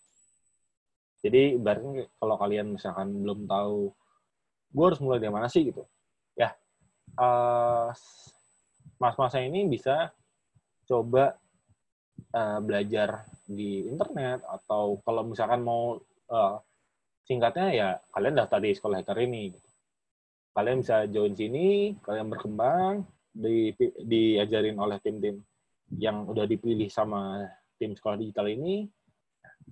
Jadi ibaratnya kalau kalian misalkan belum tahu, gue harus mulai dari mana sih gitu. Ya, mas-masnya ini bisa coba belajar di internet, atau kalau misalkan mau singkatnya ya kalian daftar di sekolah hacker ini. Gitu. Kalian bisa join sini, kalian berkembang, diajarin oleh tim-tim yang udah dipilih sama tim sekolah digital ini,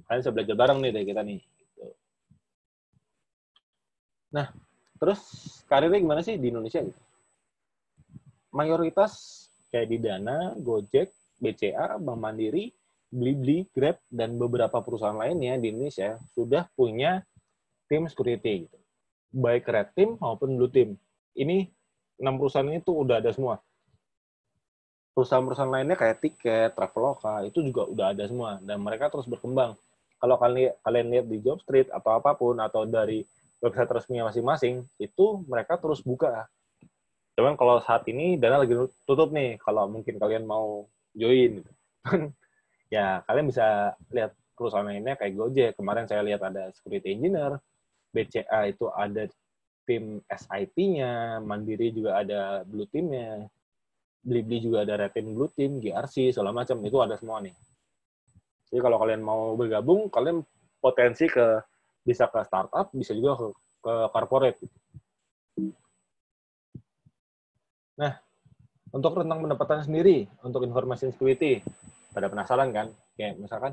kalian bisa belajar bareng nih dari kita nih. Gitu. Nah, terus karirnya gimana sih di Indonesia? Gitu? Mayoritas kayak di Dana, Gojek, BCA, Bank Mandiri, Blibli, Grab, dan beberapa perusahaan lainnya di Indonesia sudah punya tim security. Gitu. Baik Red Team maupun Blue Team. Ini 6 perusahaan ini tuh udah ada semua. Perusahaan-perusahaan lainnya kayak Tiket, Traveloka, itu juga udah ada semua. Dan mereka terus berkembang. Kalau kalian lihat di Jobstreet atau apapun, atau dari website resminya masing-masing, itu mereka terus buka. Cuman kalau saat ini Dana lagi tutup nih, kalau mungkin kalian mau join, gitu. Ya kalian bisa lihat perusahaan lainnya kayak Gojek. Kemarin saya lihat ada security engineer, BCA itu ada tim SIT-nya, Mandiri juga ada blue team-nya, Blibli juga ada red team, blue team, GRC, segala macam. Itu ada semua nih. Jadi kalau kalian mau bergabung, kalian potensi bisa ke startup, bisa juga ke corporate. Nah, untuk rentang pendapatan sendiri, untuk information security, pada penasaran kan? Kayak misalkan,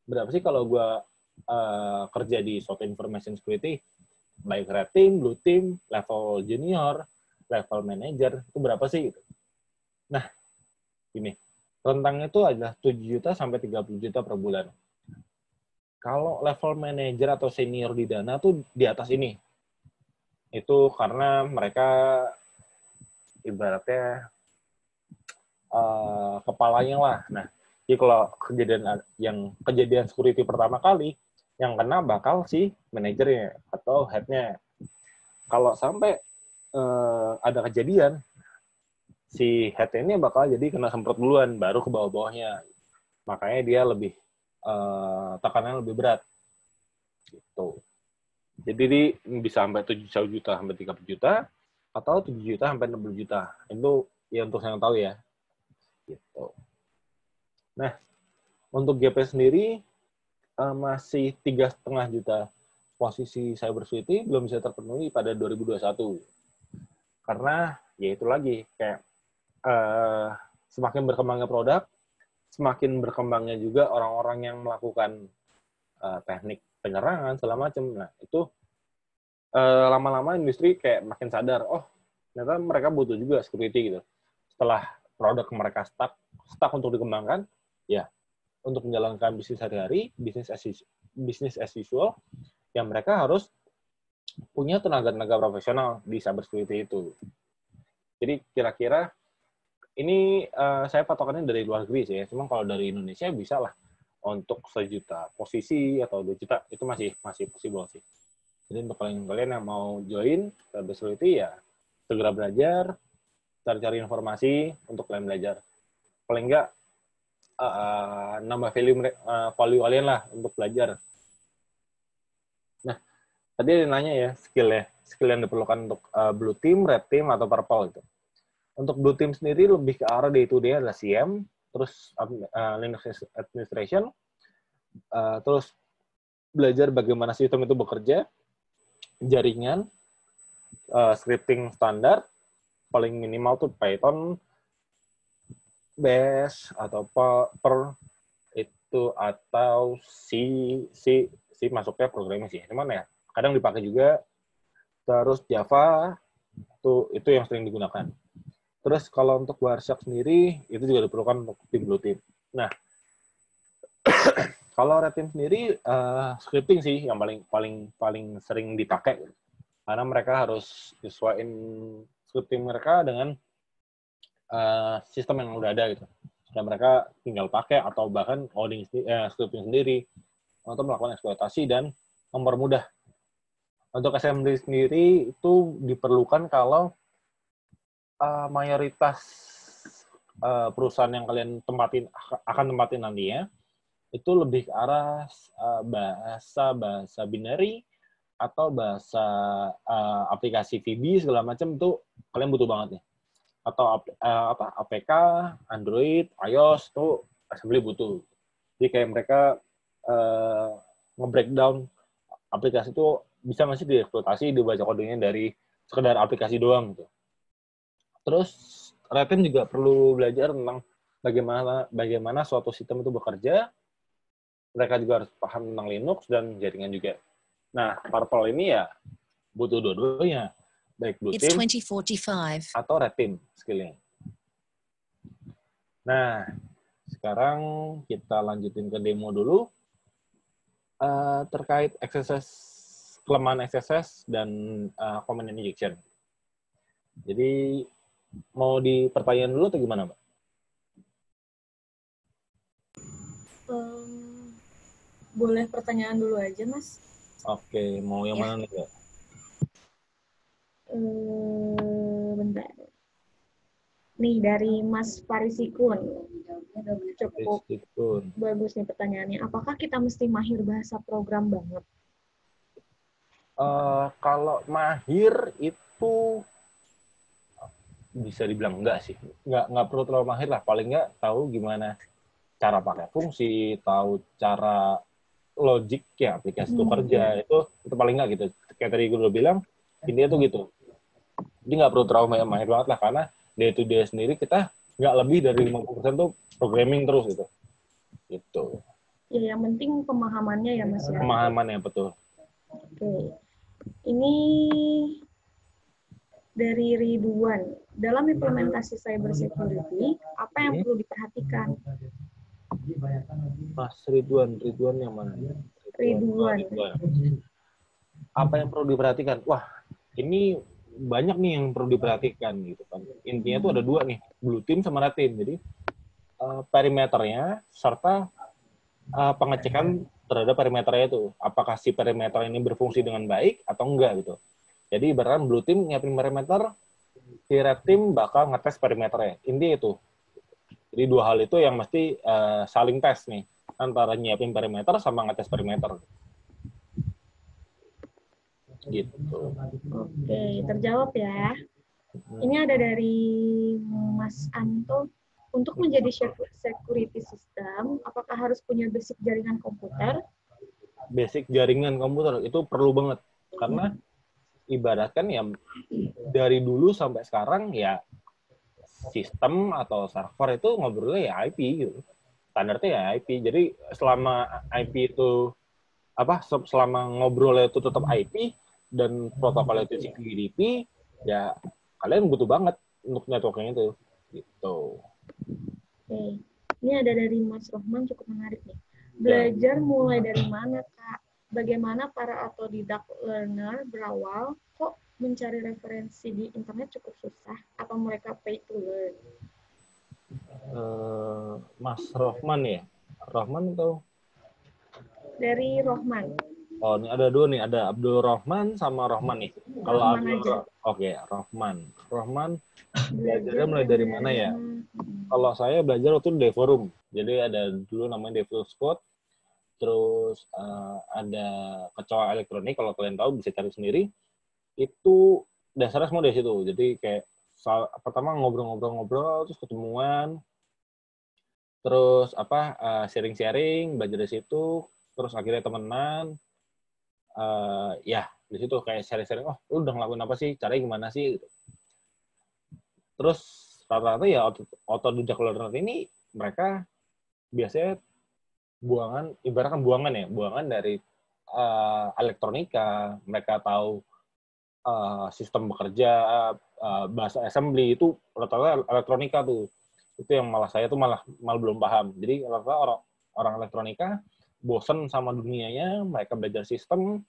berapa sih kalau gue kerja di suatu information security, baik red team, blue team, level junior, level manager, itu berapa sih? Nah, ini, rentangnya itu adalah 7 juta sampai 30 juta per bulan. Kalau level manager atau senior di Dana tuh di atas ini. Itu karena mereka ibaratnya kepalanya lah. Nah, jadi kalau kejadian security pertama kali, yang kena bakal si manajernya atau head-nya. Kalau sampai ada kejadian, si head ini bakal jadi kena semprot duluan, baru ke bawah-bawahnya. Makanya dia lebih tekanannya lebih berat. Gitu. Jadi bisa sampai 7 juta sampai 30 juta, atau 7 juta sampai 60 juta. Itu ya untuk yang tahu ya. Gitu. Nah, untuk GP sendiri masih 3,5 juta posisi cybersecurity belum bisa terpenuhi pada 2021. Karena ya itu lagi, kayak semakin berkembangnya produk, semakin berkembangnya juga orang-orang yang melakukan teknik penyerangan segala macam. Nah, itu lama-lama industri kayak makin sadar, oh ternyata mereka butuh juga security gitu. Setelah produk mereka stuck untuk dikembangkan, ya untuk menjalankan bisnis sehari-hari, bisnis as usual, ya mereka harus punya tenaga-tenaga profesional di cybersecurity itu. Jadi kira-kira ini saya patokannya dari luar negeri sih ya. Cuma kalau dari Indonesia bisa lah untuk 1 juta posisi atau 2 juta itu masih possible sih. Jadi untuk kalian yang mau join cybersecurity ya segera belajar, cari-cari informasi untuk kalian belajar. Paling enggak nambah value kalian lah untuk belajar. Nah, tadi ada nanya ya skill yang diperlukan untuk blue team, red team, atau purple itu. Untuk blue team sendiri lebih ke arah day-to-day adalah CM, terus Linux administration, terus belajar bagaimana sistem itu bekerja, jaringan, scripting standar, paling minimal tuh Python, Bash, atau Perl, itu atau C masuknya programming sih. Cuman ya, kadang dipakai juga. Terus Java, itu yang sering digunakan. Terus kalau untuk Wireshark sendiri, itu juga diperlukan untuk tim blue team. Nah, kalau red team sendiri, scripting sih yang paling sering dipakai. Karena mereka harus sesuaiin scripting mereka dengan sistem yang udah ada gitu. Dan mereka tinggal pakai atau bahkan coding scripting sendiri untuk melakukan eksploitasi dan mempermudah. Untuk assembly sendiri itu diperlukan kalau mayoritas perusahaan yang kalian akan tempatin nantinya itu lebih ke arah bahasa binary atau bahasa aplikasi VB segala macam itu kalian butuh banget nih. Atau APK, Android, iOS itu assembly butuh. Jadi kayak mereka nge-breakdown aplikasi itu bisa masih dieksploitasi, dibaca kodenya dari sekedar aplikasi doang gitu. Terus red team juga perlu belajar tentang bagaimana suatu sistem itu bekerja. Mereka juga harus paham tentang Linux dan jaringan juga. Nah, Purple ini ya butuh dua-duanya, baik Blue It's Team 2045. atau Red Team skillnya. Nah, sekarang kita lanjutin ke demo dulu terkait kelemahan XSS dan command injection. Jadi mau di pertanyaan dulu atau gimana, Mbak? Boleh pertanyaan dulu aja, Mas. Oke, mau yang mana nih, Mbak? Bentar. Nih, dari Mas Farisikun. Cukup bagus nih pertanyaannya. Apakah kita mesti mahir bahasa program banget? Kalau mahir itu bisa dibilang enggak sih. Nggak perlu terlalu mahir lah. Paling nggak tahu gimana cara pakai fungsi, tahu cara logik ya aplikasi itu kerja, itu paling nggak gitu. Kayak tadi gue udah bilang, intinya tuh gitu. Jadi nggak perlu terlalu mahir banget lah, karena day to day sendiri kita nggak lebih dari 50% tuh programming terus gitu. Gitu. Ya, yang penting pemahamannya ya, Mas ya. Pemahamannya, betul. Oke. Ini dari Ridwan. Dalam implementasi cyber security, apa yang perlu diperhatikan? Mas Ridwan yang mana? Ridwan. Apa yang perlu diperhatikan? Wah, ini banyak nih yang perlu diperhatikan gitu kan. Intinya tuh ada dua nih, Blue Team sama Red Team. Jadi perimeternya serta pengecekan terhadap perimeternya itu. Apakah si perimeter ini berfungsi dengan baik atau enggak gitu. Jadi ibaratnya Blue Team nyiapin perimeter, si Red Team bakal ngetes perimeternya. Intinya itu. Jadi dua hal itu yang mesti saling tes nih, antara nyiapin perimeter sama ngetes perimeter. Gitu. Oke, terjawab ya. Ini ada dari Mas Anto. Untuk menjadi security system, apakah harus punya basic jaringan komputer? Basic jaringan komputer itu perlu banget. Karena ibaratkan ya dari dulu sampai sekarang ya sistem atau server itu ngobrolnya ya IP gitu. Standarnya ya IP. Jadi selama IP itu selama ngobrolnya itu tetap IP dan protokolnya itu CPDP, ya kalian butuh banget untuk networking itu. Gitu. Oke. Ini ada dari Mas Rohman, cukup menarik nih. Belajar mulai dari mana, Kak? Bagaimana para autodidact learner berawal? Kok mencari referensi di internet cukup susah? Atau mereka pay to learn? Mas Rohman ya? Rohman atau? Dari Rohman. Oh, ini ada dua nih. Ada Abdul Rohman sama Rohman nih. Kalau Abdul, Rohman. Rohman belajarnya mulai dari mana ya? Kalau saya belajar waktu di Devorum. Jadi ada dulu namanya Devil's Code. Terus ada kecoa elektronik, kalau kalian tahu bisa cari sendiri. Itu dasarnya semua dari situ. Jadi kayak pertama ngobrol-ngobrol, terus ketemuan, terus sharing-sharing, belajar dari situ, terus akhirnya temenan. Ya di situ kayak sharing-sharing, oh lu udah ngelakuin apa sih, caranya gimana sih gitu. Terus rata-rata ya autodidact learner ini mereka biasanya ibaratkan buangan dari elektronika. Mereka tahu sistem bekerja, bahasa assembly itu rata-rata elektronika tuh. Itu yang saya tuh malah belum paham. Jadi rata-rata orang elektronika bosen sama dunianya, mereka belajar sistem,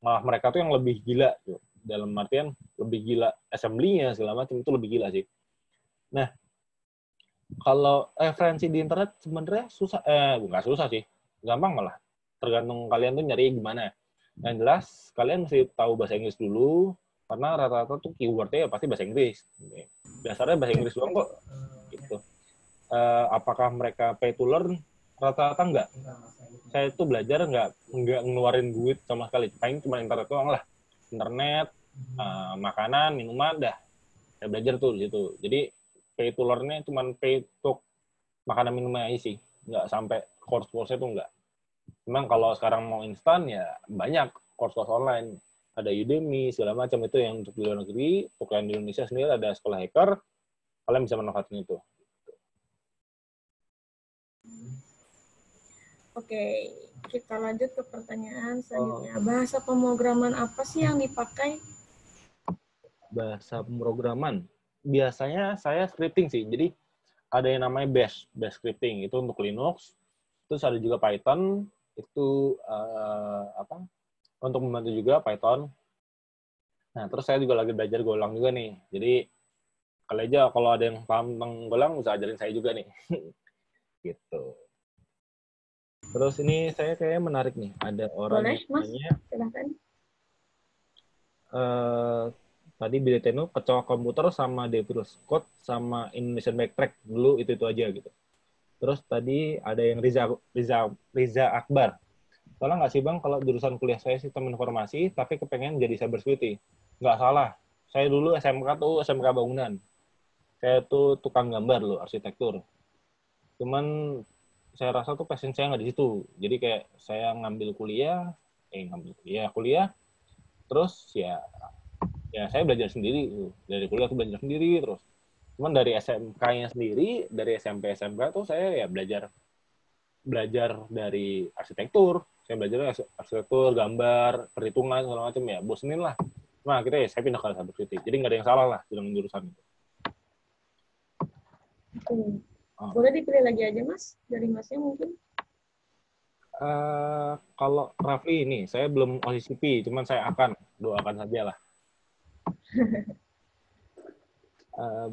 malah mereka tuh yang lebih gila tuh. Dalam artian lebih gila assembly-nya segala macam, itu lebih gila sih. Nah, kalau referensi di internet sebenarnya susah, nggak susah sih, gampang malah. Tergantung kalian tuh nyari gimana. Yang jelas kalian mesti tahu bahasa Inggris dulu, karena rata-rata tuh keyword-nya ya pasti bahasa Inggris. Dasarnya bahasa Inggris doang kok. Gitu. Apakah mereka pay to learn? Rata-rata enggak. Saya tuh belajar nggak ngeluarin duit sama sekali. Paling cuma internet doang lah. Internet, makanan, minuman, dah. Saya belajar tuh di situ. Jadi pay to learn-nya cuma pay to makanan minumnya aja sih. Nggak sampai course-course-nya tuh nggak. Memang kalau sekarang mau instan ya banyak course-course online. Ada Udemy, segala macam itu yang untuk di luar negeri. Untuk yang di Indonesia sendiri ada sekolah hacker. Kalian bisa manfaatin itu. Oke, kita lanjut ke pertanyaan selanjutnya. Bahasa pemrograman apa sih yang dipakai? Bahasa pemrograman. Biasanya saya scripting sih. Jadi ada yang namanya Bash scripting itu untuk Linux. Terus ada juga Python itu untuk membantu juga Python. Nah, terus saya juga lagi belajar Golang juga nih. Jadi kali aja kalau ada yang paham tentang Golang bisa ajarin saya juga nih. Gitu. Terus ini saya kayak menarik nih. Ada orang Boleh, yang Mas? nanya Silahkan. tadi Biliteno kecoa komputer sama Devil's Code sama Indonesian Backtrack dulu itu aja gitu. Terus tadi ada yang Riza Akbar. Salah nggak sih Bang kalau jurusan kuliah saya sistem informasi tapi kepengen jadi cybersecurity? Nggak salah. Saya dulu SMK tuh SMK bangunan. Saya tuh tukang gambar loh, arsitektur. Cuman saya rasa tuh passion saya nggak di situ. Jadi kayak saya kuliah, terus ya saya belajar sendiri. Dari kuliah tuh belajar sendiri terus. Cuman dari SMK-nya sendiri, dari SMP SMK tuh saya ya belajar dari arsitektur. Saya belajar arsitektur, gambar, perhitungan segala macam ya. Bosenin lah. Nah, saya pindah ke cybersecurity. Jadi nggak ada yang salah lah dengan jurusan itu. Boleh dipilih lagi aja, Mas? Dari Masnya mungkin? Kalau Rafli ini, saya belum OSCP, cuman saya akan doakan saja lah.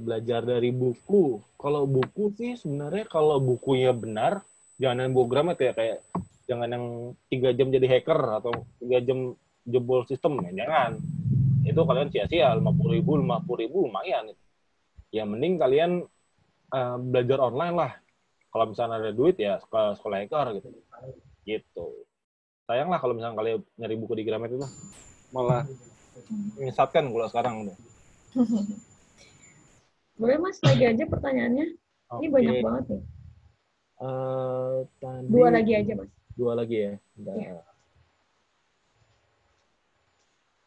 Belajar dari buku. Kalau buku sih sebenarnya kalau bukunya benar, jangan yang program itu ya kayak jangan yang 3 jam jadi hacker atau 3 jam jebol sistem ya jangan. Itu kalian sia-sia 50.000 lumayan. Ya mending kalian belajar online lah. Kalau misalnya ada duit ya sekolah hacker gitu. Gitu. Sayang lah kalau misalnya kalian nyari buku di Gramet itu malah menyesatkan kalau sekarang udah. Boleh Mas, lagi aja pertanyaannya. Ini banyak banget nih. Tadi, 2 lagi aja Mas. 2 lagi ya. Ya.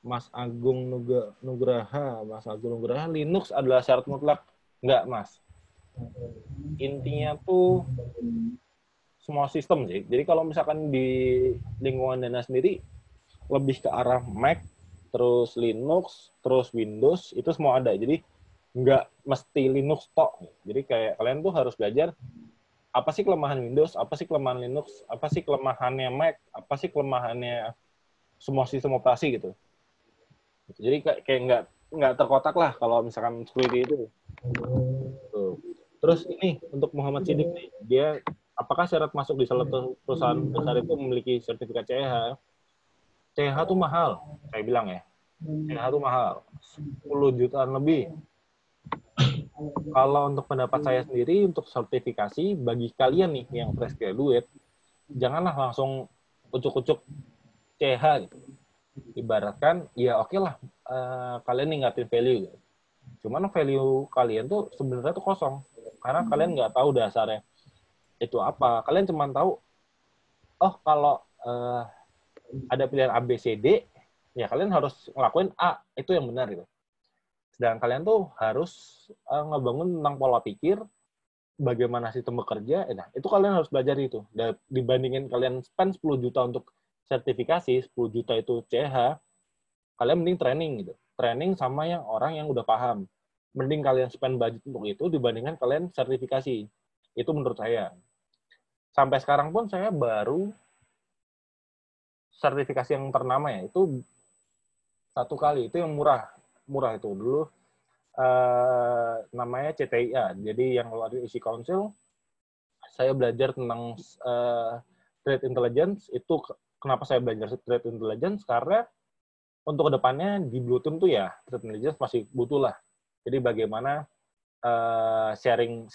Mas Agung Nugraha, Linux adalah syarat mutlak. Enggak, Mas. Intinya tuh semua sistem sih. Jadi kalau misalkan di lingkungan Dana sendiri lebih ke arah Mac, terus Linux, terus Windows, itu semua ada. Jadi nggak mesti Linux tok. Jadi kayak kalian tuh harus belajar apa sih kelemahan Windows, apa sih kelemahan Linux, apa sih kelemahannya Mac, apa sih kelemahannya semua sistem operasi gitu. Jadi kayak nggak terkotak lah kalau misalkan security itu. Tuh. Terus ini untuk Muhammad Sidik nih, dia apakah syarat masuk di salah satu perusahaan besar itu memiliki sertifikat CH? CH tuh mahal, saya bilang ya. CH tuh mahal, 10 jutaan lebih. Kalau untuk pendapat saya sendiri, untuk sertifikasi, bagi kalian nih yang fresh graduate, janganlah langsung ucuk-ucuk CH gitu. Ibaratkan, ya oke lah, kalian ningkatin value. Gitu. Cuman value kalian tuh sebenarnya tuh kosong. Karena kalian nggak tahu dasarnya itu apa. Kalian cuma tahu, oh kalau ada pilihan A, B, C, D, ya kalian harus ngelakuin A. Itu yang benar gitu. Sedangkan kalian tuh harus ngebangun tentang pola pikir, bagaimana sistem bekerja, nah itu kalian harus belajar itu. Dan dibandingin kalian spend 10 juta untuk sertifikasi, 10 juta itu CH, kalian mending training gitu. Training sama yang orang yang udah paham. Mending kalian spend budget untuk itu dibandingkan kalian sertifikasi. Itu menurut saya. Sampai sekarang pun saya baru sertifikasi yang ternama ya, itu 1 kali. Itu yang murah. Murah itu dulu. Namanya CTIA. Jadi yang luar isi council, saya belajar tentang trade intelligence. Itu kenapa saya belajar trade intelligence? Karena untuk kedepannya di Blue Team tuh ya trade intelligence masih butuh lah. Jadi bagaimana sharing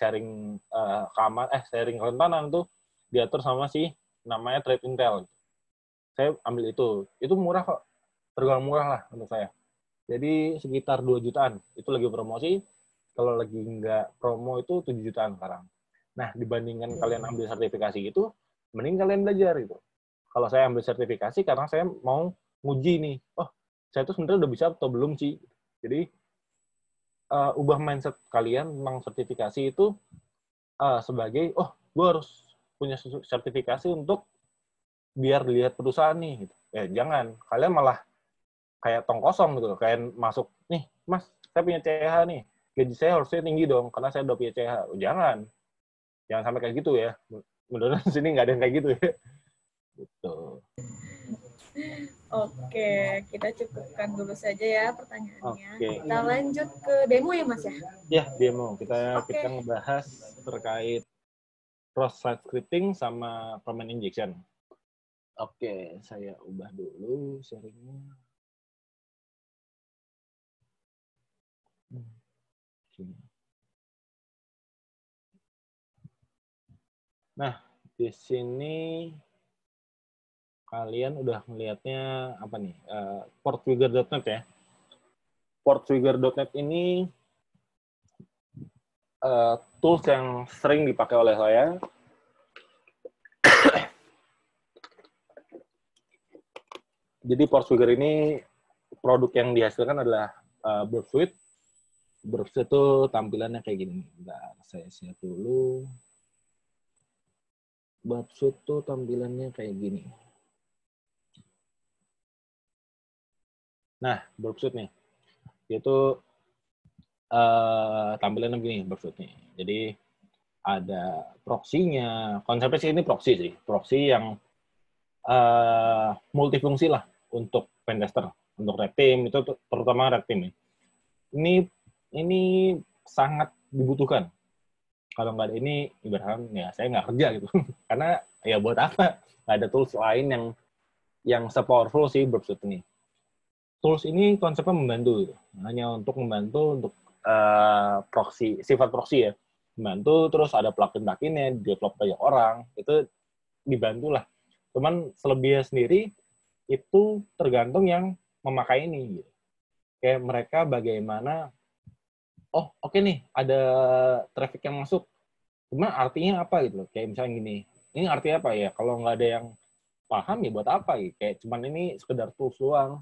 kerentanan tuh diatur sama si namanya trade intel. Saya ambil itu. Itu murah kok. Tergolong murah lah untuk saya. Jadi sekitar 2 jutaan. Itu lagi promosi. Kalau lagi nggak promo itu 7 jutaan sekarang. Nah, dibandingkan kalian ambil sertifikasi itu, mending kalian belajar gitu. Kalau saya ambil sertifikasi karena saya mau nguji nih. Oh, saya tuh sebenarnya udah bisa atau belum sih. Jadi, ubah mindset kalian tentang sertifikasi itu sebagai, oh, gue harus punya sertifikasi untuk biar dilihat perusahaan nih gitu. Ya jangan, kalian malah kayak tong kosong gitu, kayak masuk nih, Mas, saya punya CH nih, gaji saya harusnya tinggi dong karena saya udah punya CH. Oh, jangan sampai kayak gitu ya. Menurut sini nggak ada yang kayak gitu ya. Gitu. Oke, kita cukupkan dulu saja ya pertanyaannya. Oke. Kita lanjut ke demo ya Mas ya? Ya, demo. Kita Oke. ngebahas terkait cross-site scripting sama command injection. Oke, saya ubah dulu sharingnya. Nah, di sini kalian udah melihatnya apa nih? Portfigure.net ya. Portfigure.net ini tools yang sering dipakai oleh saya. Jadi Portfigure ini produk yang dihasilkan adalah Burp Suite. Burp Suite itu tampilannya kayak gini. Bentar, saya share dulu. Burp Suite itu tampilannya kayak gini. Nah, Burp Suite nih. Itu tampilannya begini Burp Suite nih. Jadi ada proxy-nya. Konsepnya sih ini proxy sih. Proxy yang multifungsi lah untuk pentester, untuk red team itu terutama red team. Ini sangat dibutuhkan. Kalau nggak ada ini, ibaratkan ya saya nggak kerja gitu. Karena ya buat apa? Nggak ada tools lain yang se-powerful sih Burp Suite ini. Tools ini konsepnya membantu, gitu. Hanya untuk membantu untuk proxy, sifat proxy ya. Membantu, terus ada plugin-pluginnya, develop banyak orang, itu dibantulah. Cuman selebihnya sendiri itu tergantung yang memakai ini. Gitu. Kayak mereka bagaimana, oh oke nih, ada traffic yang masuk. Cuma artinya apa gitu loh. Kayak misalnya gini, ini artinya apa ya? Kalau nggak ada yang paham ya buat apa gitu. Kayak cuman ini sekedar tools doang.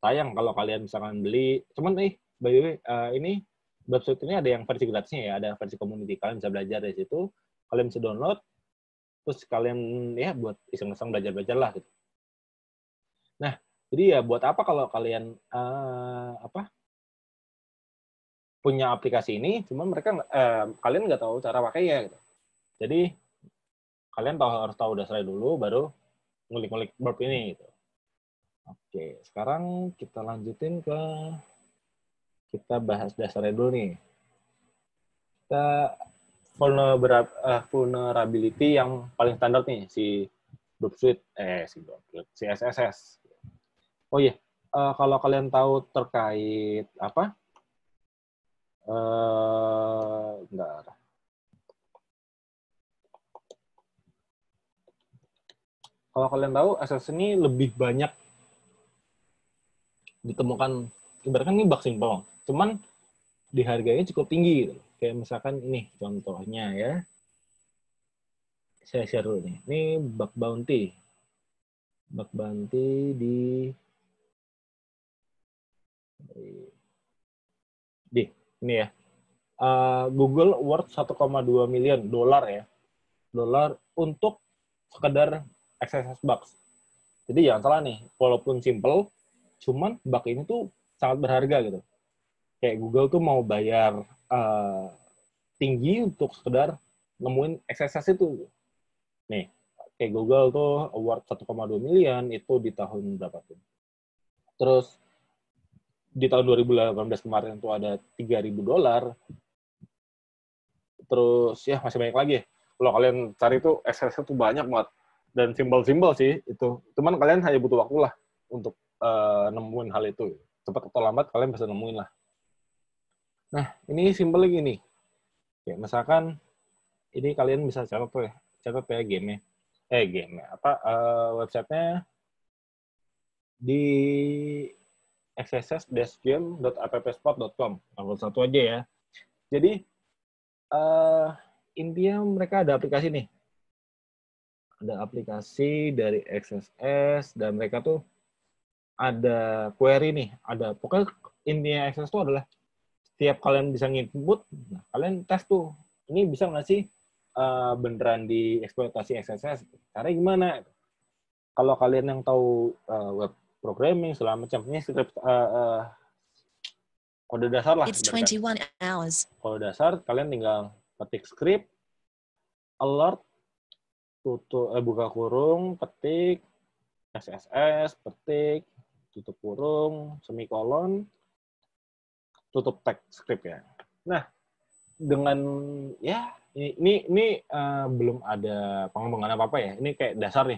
Sayang kalau kalian misalkan beli. Cuman by the way, ini website ini ada yang versi gratisnya ya, ada versi community. Kalian bisa belajar dari situ, kalian bisa download, terus kalian ya buat iseng-iseng belajar-belajar lah gitu. Nah, jadi ya buat apa kalau kalian punya aplikasi ini, cuman mereka kalian nggak tahu cara pakainya gitu. Jadi kalian harus tahu dasarnya dulu, baru ngulik-ngulik Burp ini gitu. Oke, sekarang kita lanjutin kita bahas dasarnya dulu nih. Kita vulnerability yang paling standar nih si Burp Suite, si SSS. Oh iya, kalau kalian tahu terkait apa? Bentar. Kalau kalian tahu, SSS ini lebih banyak ditemukan, ibaratkan ini bug simple, cuman dihargainya cukup tinggi gitu. Kayak misalkan ini contohnya ya, saya share dulu nih. Ini bug bounty di ini ya. Google worth 1,2 miliar dolar ya. Dolar untuk sekedar XSS bugs. Jadi jangan salah nih, walaupun simple, cuman bug ini tuh sangat berharga gitu. Kayak Google tuh mau bayar tinggi untuk sekedar nemuin XSS itu. Nih, kayak Google tuh award 1,2 miliar itu di tahun berapa tuh? Terus di tahun 2018 kemarin tuh ada $3.000. Terus ya masih banyak lagi. Kalau kalian cari tuh XSS tuh banyak banget dan simbol-simbol sih itu. Cuman kalian hanya butuh waktu lah untuk nemuin hal itu. Cepat atau lambat kalian bisa nemuin lah. Nah, ini simpelnya gini. Kayak misalkan ini kalian bisa catat ya game-nya. Websitenya di xss-game.appspot.com. Nomor satu aja ya. Jadi intinya mereka ada aplikasi nih. Ada aplikasi dari XSS dan mereka tuh ada query nih. Pokoknya intinya XSS itu adalah setiap kalian bisa nginput, nah, kalian tes tuh. Ini bisa nggak sih beneran dieksploitasi XSS, caranya gimana? Kalau kalian yang tahu web programming segala macam, ini script kode dasar lah. It's 21 hours. Kode dasar, kalian tinggal ketik script, alert, buka kurung, ketik, SSS, petik, tutup kurung, semikolon, tutup tag script ya. Nah, dengan ya ini belum ada pengembangan apa-apa ya. Ini kayak dasar nih.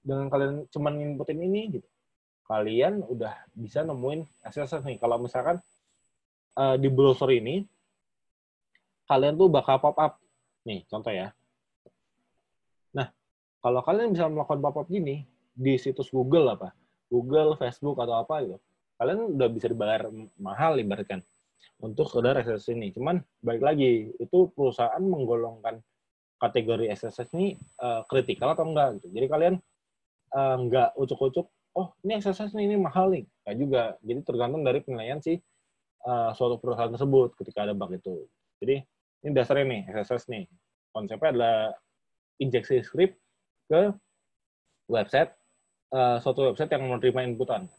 Dengan kalian cuman inputin ini gitu, kalian udah bisa nemuin SSS nih. Kalau misalkan di browser ini kalian tuh bakal pop up nih, contoh ya. Nah, kalau kalian bisa melakukan pop up gini di situs Google Google, Facebook atau apa gitu, kalian udah bisa dibayar mahal ibaratkan untuk sekedar SSS ini. Cuman balik lagi, itu perusahaan menggolongkan kategori SSS ini kritikal atau enggak gitu. Jadi kalian nggak ucuk-ucuk, oh ini SSS ini mahal nih. Nggak juga. Jadi tergantung dari penilaian si suatu perusahaan tersebut ketika ada bug itu. Jadi ini dasarnya nih, SSS nih. Konsepnya adalah injeksi script ke website, suatu website yang menerima inputan.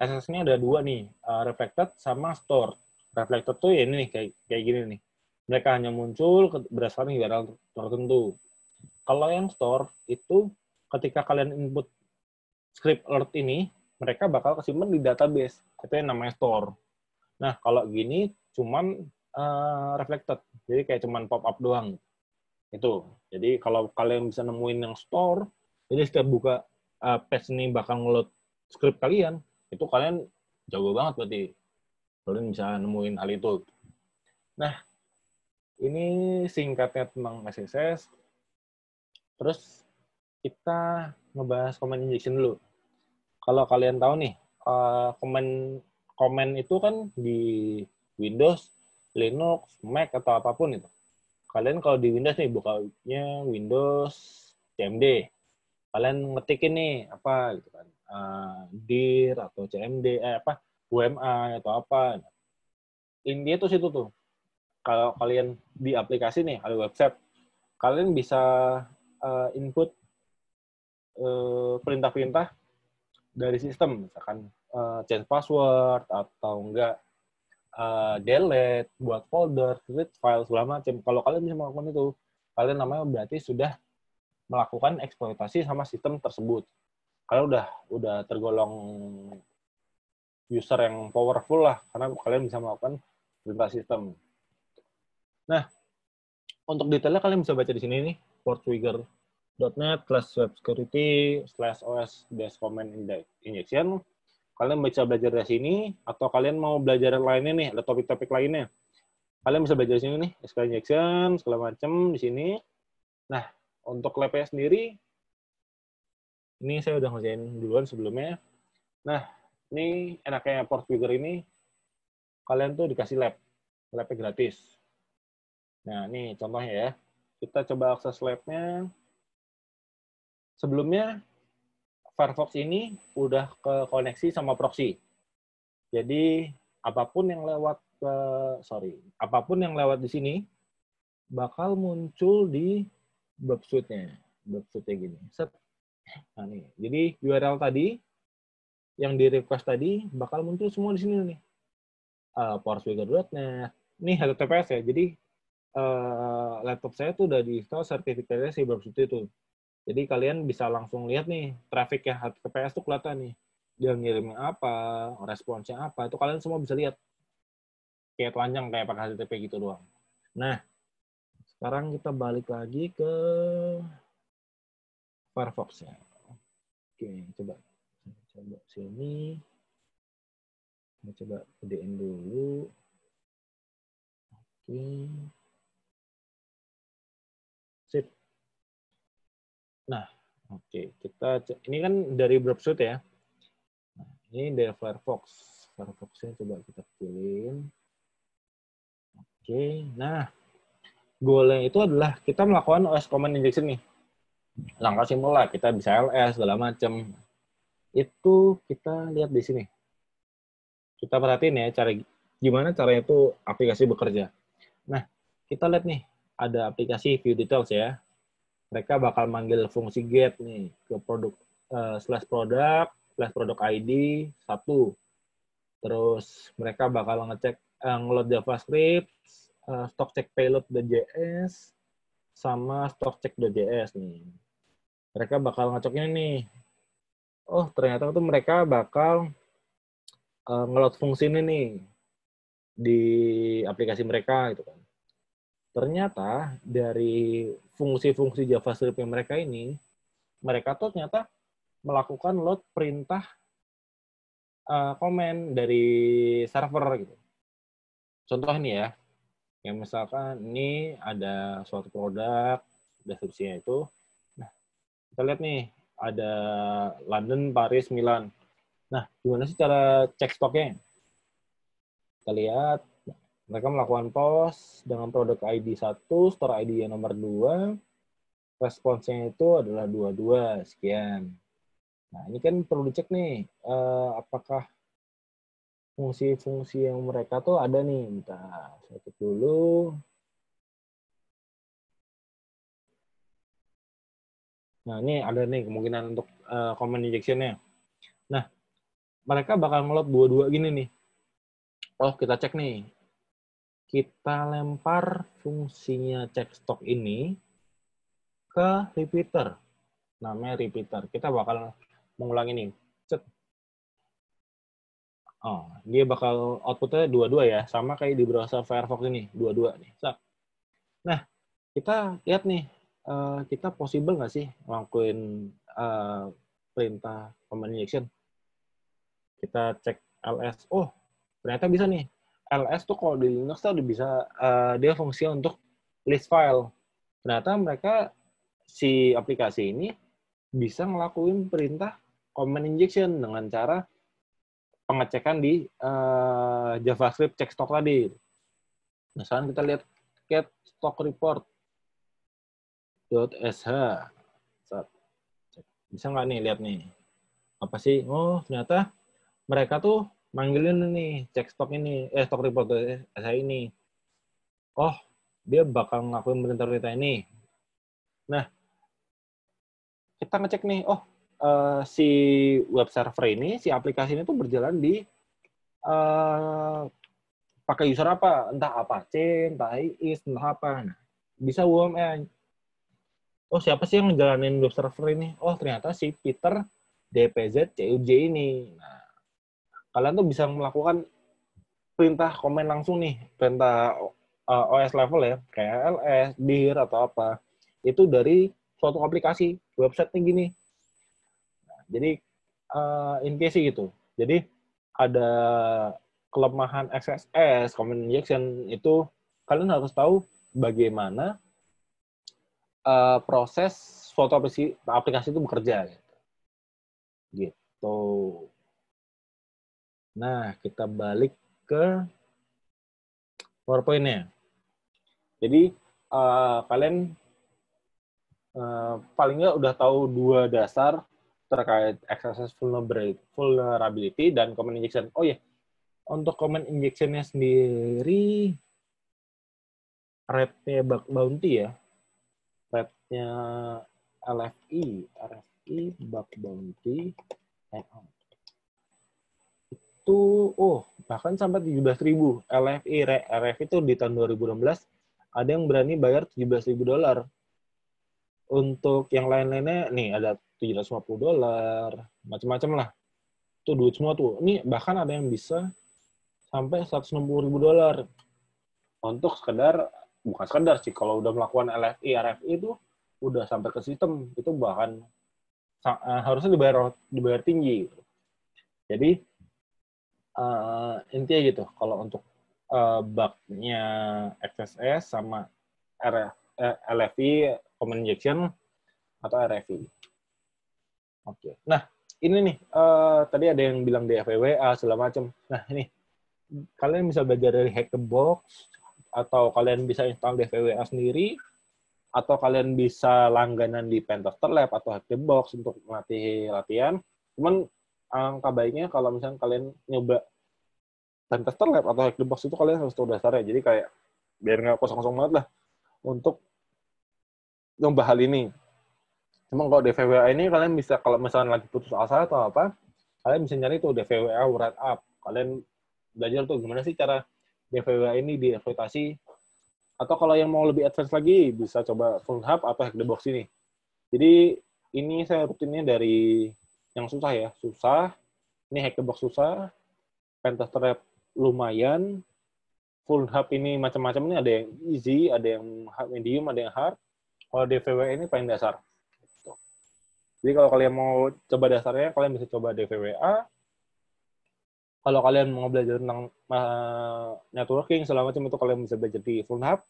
SSS-nya ada dua nih, reflected sama store. Reflected tuh ya ini nih, kayak gini nih. Mereka hanya muncul berdasarkan URL tertentu. Kalau yang store itu ketika kalian input script alert ini, mereka bakal kesimpan di database. Itu yang namanya store. Nah, kalau gini cuman reflected. Jadi kayak cuman pop up doang. Itu. Jadi kalau kalian bisa nemuin yang store, jadi setiap buka page ini bakal ngeload script kalian, itu kalian jago banget berarti. Kalian bisa nemuin hal itu. Nah, ini singkatnya tentang SSS. Terus kita ngebahas command injection dulu. Kalau kalian tahu nih, command itu kan di Windows, Linux, Mac, atau apapun itu. Kalian kalau di Windows nih, bukanya Windows CMD. Kalian ngetikin nih, apa gitu kan, dir atau CMD, UMA atau apa. Intinya tuh situ tuh. Kalau kalian di aplikasi nih, ada website, kalian bisa input perintah-perintah dari sistem, misalkan change password atau enggak delete, buat folder, delete file segala macam. Kalau kalian bisa melakukan itu, kalian namanya berarti sudah melakukan eksploitasi sama sistem tersebut. Kalian udah tergolong user yang powerful lah, karena kalian bisa melakukan perintah sistem. Nah, untuk detailnya kalian bisa baca di sini nih, portwigger.net/websecurity/os-command injection. Kalian bisa belajar dari sini, atau kalian mau belajar lainnya nih, ada topik-topik lainnya. Kalian bisa belajar di sini nih, SQL injection, segala macam di sini. Nah, untuk lab-nya sendiri, ini saya udah ngerjain duluan sebelumnya. Nah, ini enaknya Portwigger ini, kalian tuh dikasih lab-nya gratis. Nah, ini contohnya ya. Kita coba akses lab-nya. Sebelumnya, Firefox ini udah koneksi sama proxy. Jadi, apapun yang lewat di sini, bakal muncul di website-nya. Website-nya gini. Set. Nah, nih. Jadi, URL tadi, yang di-request tadi, bakal muncul semua di sini nih. portwigger.net. Ini HTTPS ya. Jadi, laptop saya tuh udah di-install sertifikatnya si website itu. Jadi kalian bisa langsung lihat nih, traffic ya HTTPS tuh kelihatan nih. Dia ngirimnya apa, responsnya apa, itu kalian semua bisa lihat. Kayak telanjang, kayak pakai HTTP gitu doang. Nah, sekarang kita balik lagi ke Firefox ya. Oke, coba sini. Kita coba gedein dulu. Oke. Sip. Nah, oke. Ini kan dari browser ya. Nah, ini dari Firefox. Firefox-nya coba kita kecilin. Oke. Nah, goalnya itu adalah kita melakukan OS command injection nih. Langkah simpel lah, kita bisa LS segala macam. Itu kita lihat di sini. Kita perhatiin ya gimana caranya itu aplikasi bekerja. Nah, kita lihat nih, ada aplikasi view details ya. Mereka bakal manggil fungsi get nih ke produk /product ID 1. Terus mereka bakal ngecek ngeload JavaScript, stock check payload.js, sama stock check.js nih. Mereka bakal ngecek ini nih. Oh, ternyata tuh mereka bakal ngeload fungsi ini nih di aplikasi mereka gitu kan. Ternyata dari fungsi-fungsi JavaScript yang mereka ini, mereka tuh ternyata melakukan load perintah komen dari server gitu. Contoh ini ya, yang misalkan ini ada suatu produk, deskripsinya itu. Nah, kita lihat nih, ada London, Paris, Milan. Nah, gimana sih cara cek stoknya? Kita lihat, mereka melakukan post dengan produk ID 1, store ID yang nomor 2, responsnya itu adalah 22, sekian. Nah, ini kan perlu dicek nih, apakah fungsi-fungsi yang mereka tuh ada nih. Bentar, saya cek dulu. Nah, ini ada nih kemungkinan untuk comment injection-nya. Nah, mereka bakal ngeload dua-dua gini nih. Oh, kita cek nih. Kita lempar fungsinya check stock ini ke repeater. Namanya repeater. Kita bakal mengulang ini. Cet. Oh, dia bakal outputnya dua-dua ya. Sama kayak di browser Firefox ini. Dua-dua nih. Nah, kita lihat nih. Kita possible nggak sih ngelakuin perintah command injection? Kita cek ls. Oh, ternyata bisa nih. ls tuh kalau di Linux tuh bisa dia fungsi untuk list file. Ternyata mereka si aplikasi ini bisa ngelakuin perintah command injection dengan cara pengecekan di JavaScript check stock tadi. Nah, sekarang kita lihat get stock report .sh. Bisa nggak nih lihat nih? Apa sih? Oh, ternyata mereka tuh manggilin nih cek stok ini, stock report .sh ini. Oh, dia bakal ngelakuin perintah-perintah ini. Nah, kita ngecek nih, oh, si web server ini, si aplikasi ini tuh berjalan di pakai user apa? Entah Apache, entah IIS, entah apa. Nah, bisa UML. Oh, siapa sih yang ngejalanin web server ini? Oh, ternyata si Peter DPZ CUJ ini. Nah, kalian tuh bisa melakukan perintah komen langsung nih, perintah OS level ya, kayak ls, dir, atau apa. Itu dari suatu aplikasi, website-nya gini. Nah, jadi, intinya sih gitu. Jadi, ada kelemahan XSS, command injection, itu kalian harus tahu bagaimana proses suatu aplikasi itu bekerja. Gitu. Nah, kita balik ke PowerPoint-nya. Jadi, kalian paling nggak udah tahu dua dasar terkait XSS vulnerability dan command injection. Oh ya, untuk command injection-nya sendiri, rate-nya bug bounty ya. Rate-nya RFI bug bounty, itu, bahkan sampai 17.000. RFI itu di tahun 2016, ada yang berani bayar $17.000. Untuk yang lain-lainnya, nih ada $750, macam-macam lah. Itu duit semua tuh. Ini bahkan ada yang bisa sampai $160.000 untuk sekedar, bukan sekedar sih, kalau udah melakukan RFI itu udah sampai ke sistem, itu bahkan harusnya dibayar tinggi. Jadi intinya gitu, kalau untuk bug-nya XSS sama LFI, command injection, atau RFI. Oke. Nah, ini nih, tadi ada yang bilang DFWA, segala macam. Nah, ini, kalian bisa belajar dari Hack the Box, atau kalian bisa install DFWA sendiri, atau kalian bisa langganan di Pentester Lab atau Hack the Box untuk melatih latihan. Cuman, angka baiknya kalau misalnya kalian nyoba Pentester Lab atau Hack the Box itu kalian harus tahu dasarnya. Jadi kayak, biar nggak kosong-kosong banget lah. untuk nyoba hal ini. Cuma kalau DVWA ini kalian bisa, kalau misalnya lagi putus asa atau apa, kalian bisa nyari tuh DVWA Write Up. Kalian belajar tuh gimana sih cara DVWA ini dieksploitasi. Atau kalau yang mau lebih advance lagi, bisa coba Full Hub atau Hack the Box ini. Jadi ini saya rutinnya dari yang susah ya. Susah, ini Hack the Box susah, Pentester lumayan, Full Hub ini macam-macam, ini ada yang easy, ada yang medium, ada yang hard. Kalau DVWA ini paling dasar. Jadi kalau kalian mau coba dasarnya, kalian bisa coba DVWA. Kalau kalian mau belajar tentang networking, segala macam itu kalian bisa belajar di Full Hub.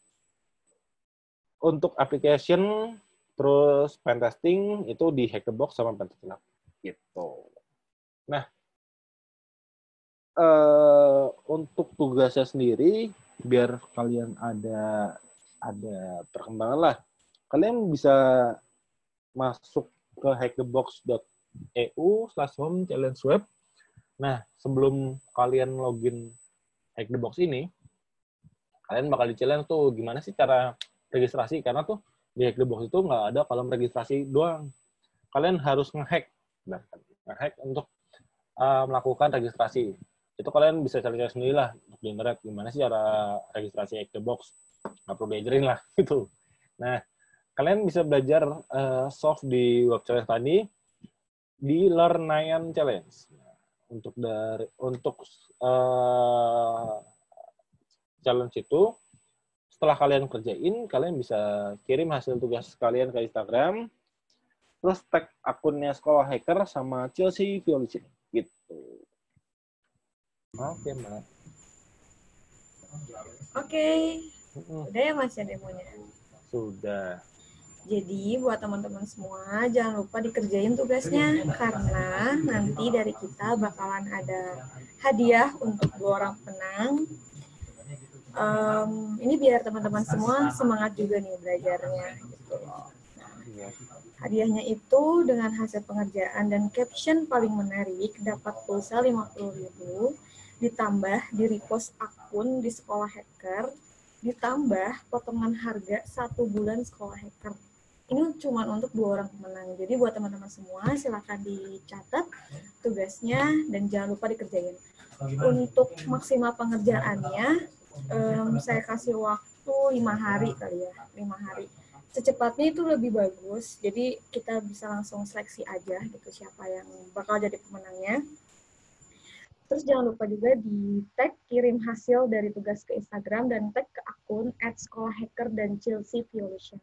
Untuk application, terus pentesting, itu di Hack the Box sama Pentester Lab. Gitu. Nah, untuk tugasnya sendiri, biar kalian ada perkembangan lah, kalian bisa masuk ke hackthebox.eu/home/challenge-web. Nah, sebelum kalian login Hack the Box ini, kalian bakal di-challenge tuh gimana sih cara registrasi, karena tuh di Hack the Box itu nggak ada kolom registrasi doang. Kalian harus nge-hack untuk melakukan registrasi. Itu kalian bisa cari-cari sendiri lah di internet gimana sih cara registrasi Hack the Box. Nggak perlu diajarin lah gitu. Nah, kalian bisa belajar soft di web challenge tadi di Learn9 Challenge. Untuk challenge itu, setelah kalian kerjain, kalian bisa kirim hasil tugas kalian ke Instagram, terus tag akunnya Sekolah Hacker sama Chelsea Violation gitu. Oke, Mbak. Oke. Udah ya Mas ya demonya? Sudah. Jadi buat teman-teman semua jangan lupa dikerjain tugasnya karena nanti dari kita bakalan ada hadiah untuk 2 orang penang. Ini biar teman-teman semua semangat juga nih belajarnya gitu loh. Nah, hadiahnya itu dengan hasil pengerjaan dan caption paling menarik dapat pulsa 50.000 ditambah di repost akun di Sekolah Hacker ditambah potongan harga 1 bulan Sekolah Hacker. Ini cuma untuk 2 orang pemenang. Jadi buat teman-teman semua silakan dicatat tugasnya dan jangan lupa dikerjain. Untuk maksimal pengerjaannya saya kasih waktu 5 hari kali ya, 5 hari. Secepatnya itu lebih bagus. Jadi kita bisa langsung seleksi aja gitu siapa yang bakal jadi pemenangnya. Terus jangan lupa juga di tag kirim hasil dari tugas ke Instagram dan tag ke akun @sekolahhacker dan Chelsea Violation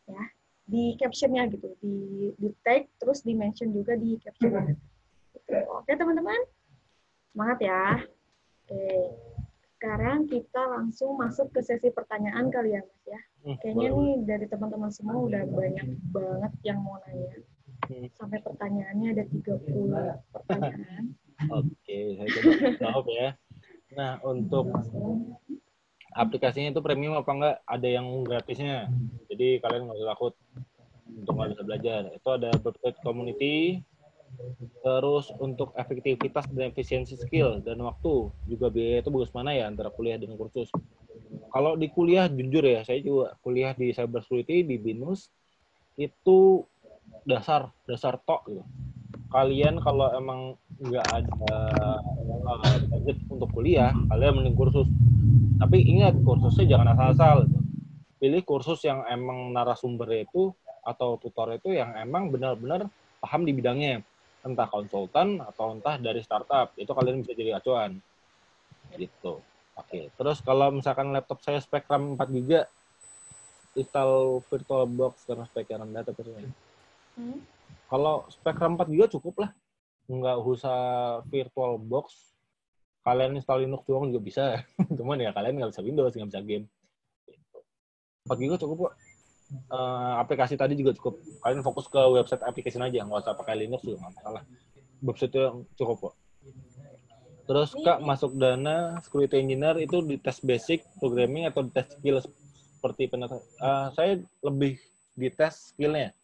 ya. Di captionnya gitu, di tag terus di mention juga di captionnya. Gitu. Oke teman-teman, semangat ya. Oke, sekarang kita langsung masuk ke sesi pertanyaan kali ya Mas ya. Kayaknya nih dari teman-teman semua udah banyak banget yang mau nanya. Sampai pertanyaannya ada 30 pertanyaan. Oke, saya coba jawab ya. Nah, untuk aplikasinya itu premium apa enggak? Ada yang gratisnya. Jadi kalian nggak usah takut untuk nggak bisa belajar. Itu ada Birthday Community, terus untuk efektivitas dan efisiensi skill dan waktu, juga biaya itu bagus mana ya antara kuliah dengan kursus. Kalau di kuliah, jujur ya, saya juga kuliah di cybersecurity di BINUS, itu dasar tok gitu. Kalian kalau emang nggak ada budget untuk kuliah, kalian mending kursus. Tapi ingat, kursusnya jangan asal-asal gitu. Pilih kursus yang emang narasumbernya itu atau tutor itu yang emang benar-benar paham di bidangnya, entah konsultan atau entah dari startup. Itu kalian bisa jadi acuan gitu. Oke, terus kalau misalkan laptop saya spek RAM 4 GB, install VirtualBox karena speknya rendah terus. Kalau spek RAM 4 GB cukup lah. Nggak usah VirtualBox. Kalian install Linux doang juga bisa. Cuman ya kalian nggak bisa Windows, nggak bisa game. 4 GB cukup kok. Aplikasi tadi juga cukup. Kalian fokus ke website application aja, nggak usah pakai Linux juga nggak masalah. Website itu cukup kok. Terus Kak, masuk Dana Security Engineer itu di tes basic programming atau di tes skill seperti saya lebih di tes skillnya,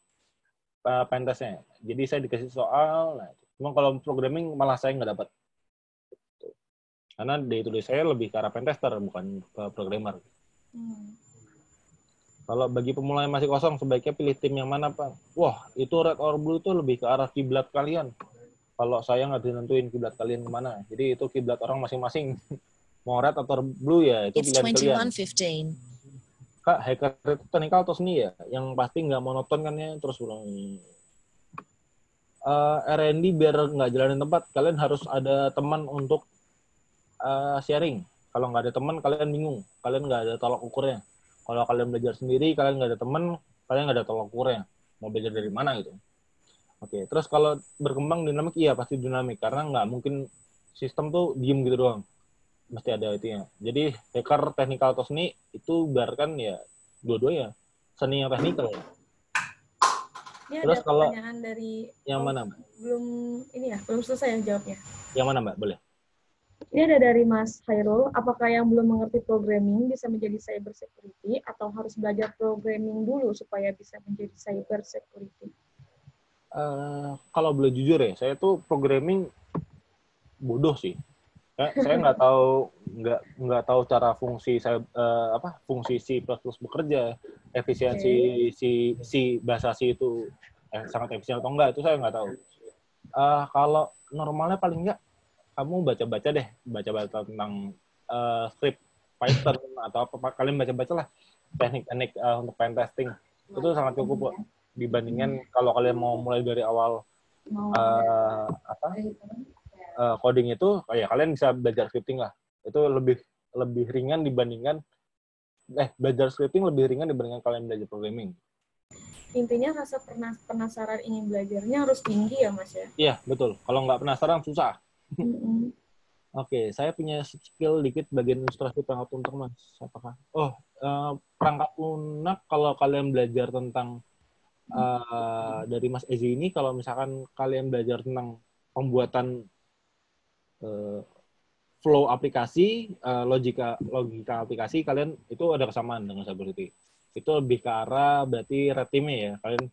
pentestnya. Jadi saya dikasih soal, nah, cuma kalau programming malah saya nggak dapat. Karena day to day saya lebih ke arah pentester, bukan ke programmer. Kalau bagi pemula yang masih kosong, sebaiknya pilih tim yang mana, Pak? Wah, itu red or blue itu lebih ke arah kiblat kalian. Kalau saya nggak nentuin kiblat kalian kemana. Jadi itu kiblat orang masing-masing. Mau red atau blue ya, itu It's pilihan kalian. 21:15. Kak, hacker itu teknikal atau seni ya? Yang pasti nggak monoton kan ya, terus ulang. R&D biar nggak jalanin tempat, kalian harus ada teman untuk sharing. Kalau nggak ada teman, kalian bingung. Kalian nggak ada tolak ukurnya. Kalau kalian belajar sendiri, kalian nggak ada teman, kalian nggak ada tolak ukurnya. Mau belajar dari mana gitu. Oke, terus kalau berkembang dinamik, iya pasti dinamik. Karena nggak mungkin sistem tuh diem gitu doang. Mesti ada itunya. Jadi hacker, teknikal atau seni, itu biarkan ya dua-duanya. Seni yang teknikal ya. Ini Terus ada kalau pertanyaan dari yang mana, Mbak? Belum selesai yang jawabnya. Yang mana, Mbak? Boleh. Ini ada dari Mas Khairul, apakah yang belum mengerti programming bisa menjadi cyber security atau harus belajar programming dulu supaya bisa menjadi cyber security? Kalau boleh jujur ya, saya tuh programming bodoh sih. Saya nggak tahu cara fungsi saya fungsi C++ bekerja, efisiensi si bahasa C itu sangat efisien atau enggak, itu saya nggak tahu. Kalau normalnya paling nggak kamu baca-baca tentang script Python atau apa, kalian baca-baca lah teknik-teknik untuk pen testing, itu sangat cukup kok, dibandingkan kalau kalian mau mulai dari awal coding itu, ya kalian bisa belajar scripting lah, itu lebih ringan dibandingkan belajar scripting lebih ringan dibandingkan kalian belajar programming. Intinya rasa penasaran ingin belajarnya harus tinggi ya Mas ya? Iya, betul. Kalau nggak penasaran susah. Oke, saya punya skill dikit bagian ilustrasi perangkat lunak, Mas. Apakah? Perangkat lunak kalau kalian belajar tentang dari Mas Ezi ini, kalau misalkan kalian belajar tentang pembuatan flow aplikasi, logika aplikasi, kalian itu ada kesamaan dengan cybersecurity. Itu lebih ke arah berarti red team-nya ya. Kalian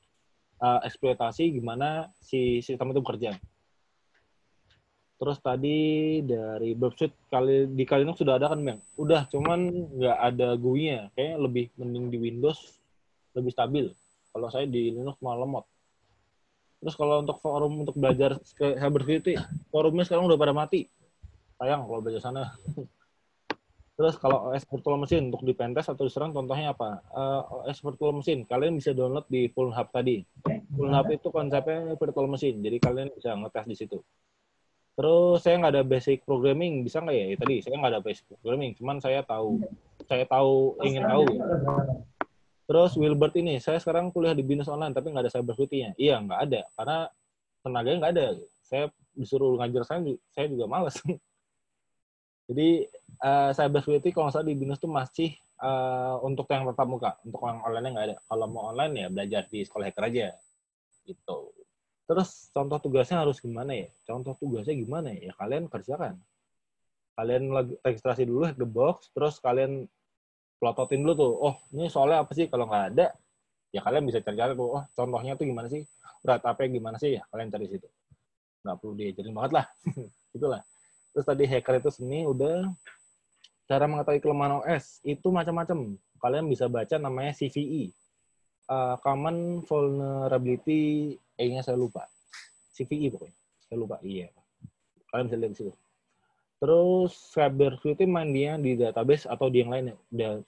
eksploitasi gimana si sistem itu bekerja. Terus tadi dari Burpsuite di Linux sudah ada kan, Bang? Udah, cuman nggak ada GUI-nya. Kayaknya lebih mending di Windows, lebih stabil. Kalau saya di Linux malah lemot. Terus kalau untuk forum untuk belajar cybersecurity, forumnya sekarang udah pada mati. Sayang kalau belajar sana. Terus kalau OS virtual machine untuk di pentest atau diserang, contohnya apa? OS virtual machine, kalian bisa download di Full Hub tadi. Full Hub itu konsepnya virtual machine, jadi kalian bisa ngetes di situ. Terus saya nggak ada basic programming, bisa nggak ya? Tadi saya nggak ada basic programming, cuman saya ingin tahu. Terus Wilbert ini, saya sekarang kuliah di BINUS online, tapi nggak ada cybersecurity-nya. Iya, nggak ada, karena tenaganya nggak ada. Saya disuruh ngajar saya juga malas. Jadi cybersecurity kalau nggak salah di BINUS itu masih untuk yang tatap muka, untuk yang online-nya nggak ada. Kalau mau online ya belajar di sekolah hacker aja, gitu. Terus contoh tugasnya harus gimana ya? Contoh tugasnya gimana ya? Ya kalian kerjakan. Kalian registrasi dulu hack the box, terus kalian plototin dulu tuh. Oh, ini soalnya apa sih? Kalau nggak ada, ya kalian bisa cari-cari tuh. Oh, contohnya tuh gimana sih? Berat apa gimana sih? Ya kalian cari situ. Nggak perlu diajarin banget lah. Itulah. Terus tadi hacker itu seni udah. Cara mengetahui kelemahan OS itu macam-macam. Kalian bisa baca namanya CVE. Common Vulnerability, nya saya lupa. CVE pokoknya. Saya lupa. Iya. Kalian bisa lihat di situ. Terus cybersecurity main dia di database atau di yang lainnya.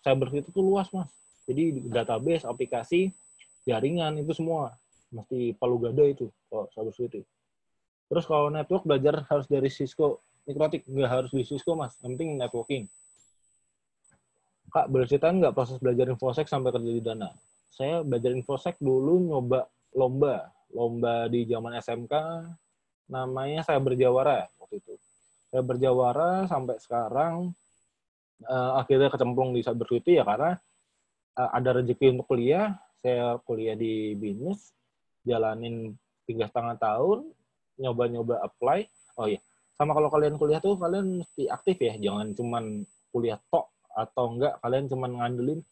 Cybersecurity itu luas, Mas. Jadi database, aplikasi, jaringan itu semua mesti palu gada itu kalau cybersecurity. Terus kalau network belajar harus dari Cisco Mikrotik, nggak harus di Cisco, Mas. Yang penting networking. Kak, boleh cerita nggak proses belajar infosec sampai kerja di Dana? Saya belajar infosec dulu nyoba lomba di zaman SMK, namanya saya berjawara waktu itu. Saya berjawara sampai sekarang, akhirnya kecemplung di cybersecurity ya karena ada rezeki untuk kuliah. Saya kuliah di BINUS, jalanin 3,5 tahun, nyoba-nyoba apply. Oh iya, sama kalau kalian kuliah tuh kalian mesti aktif ya, jangan cuman kuliah tok atau enggak kalian cuman ngandelin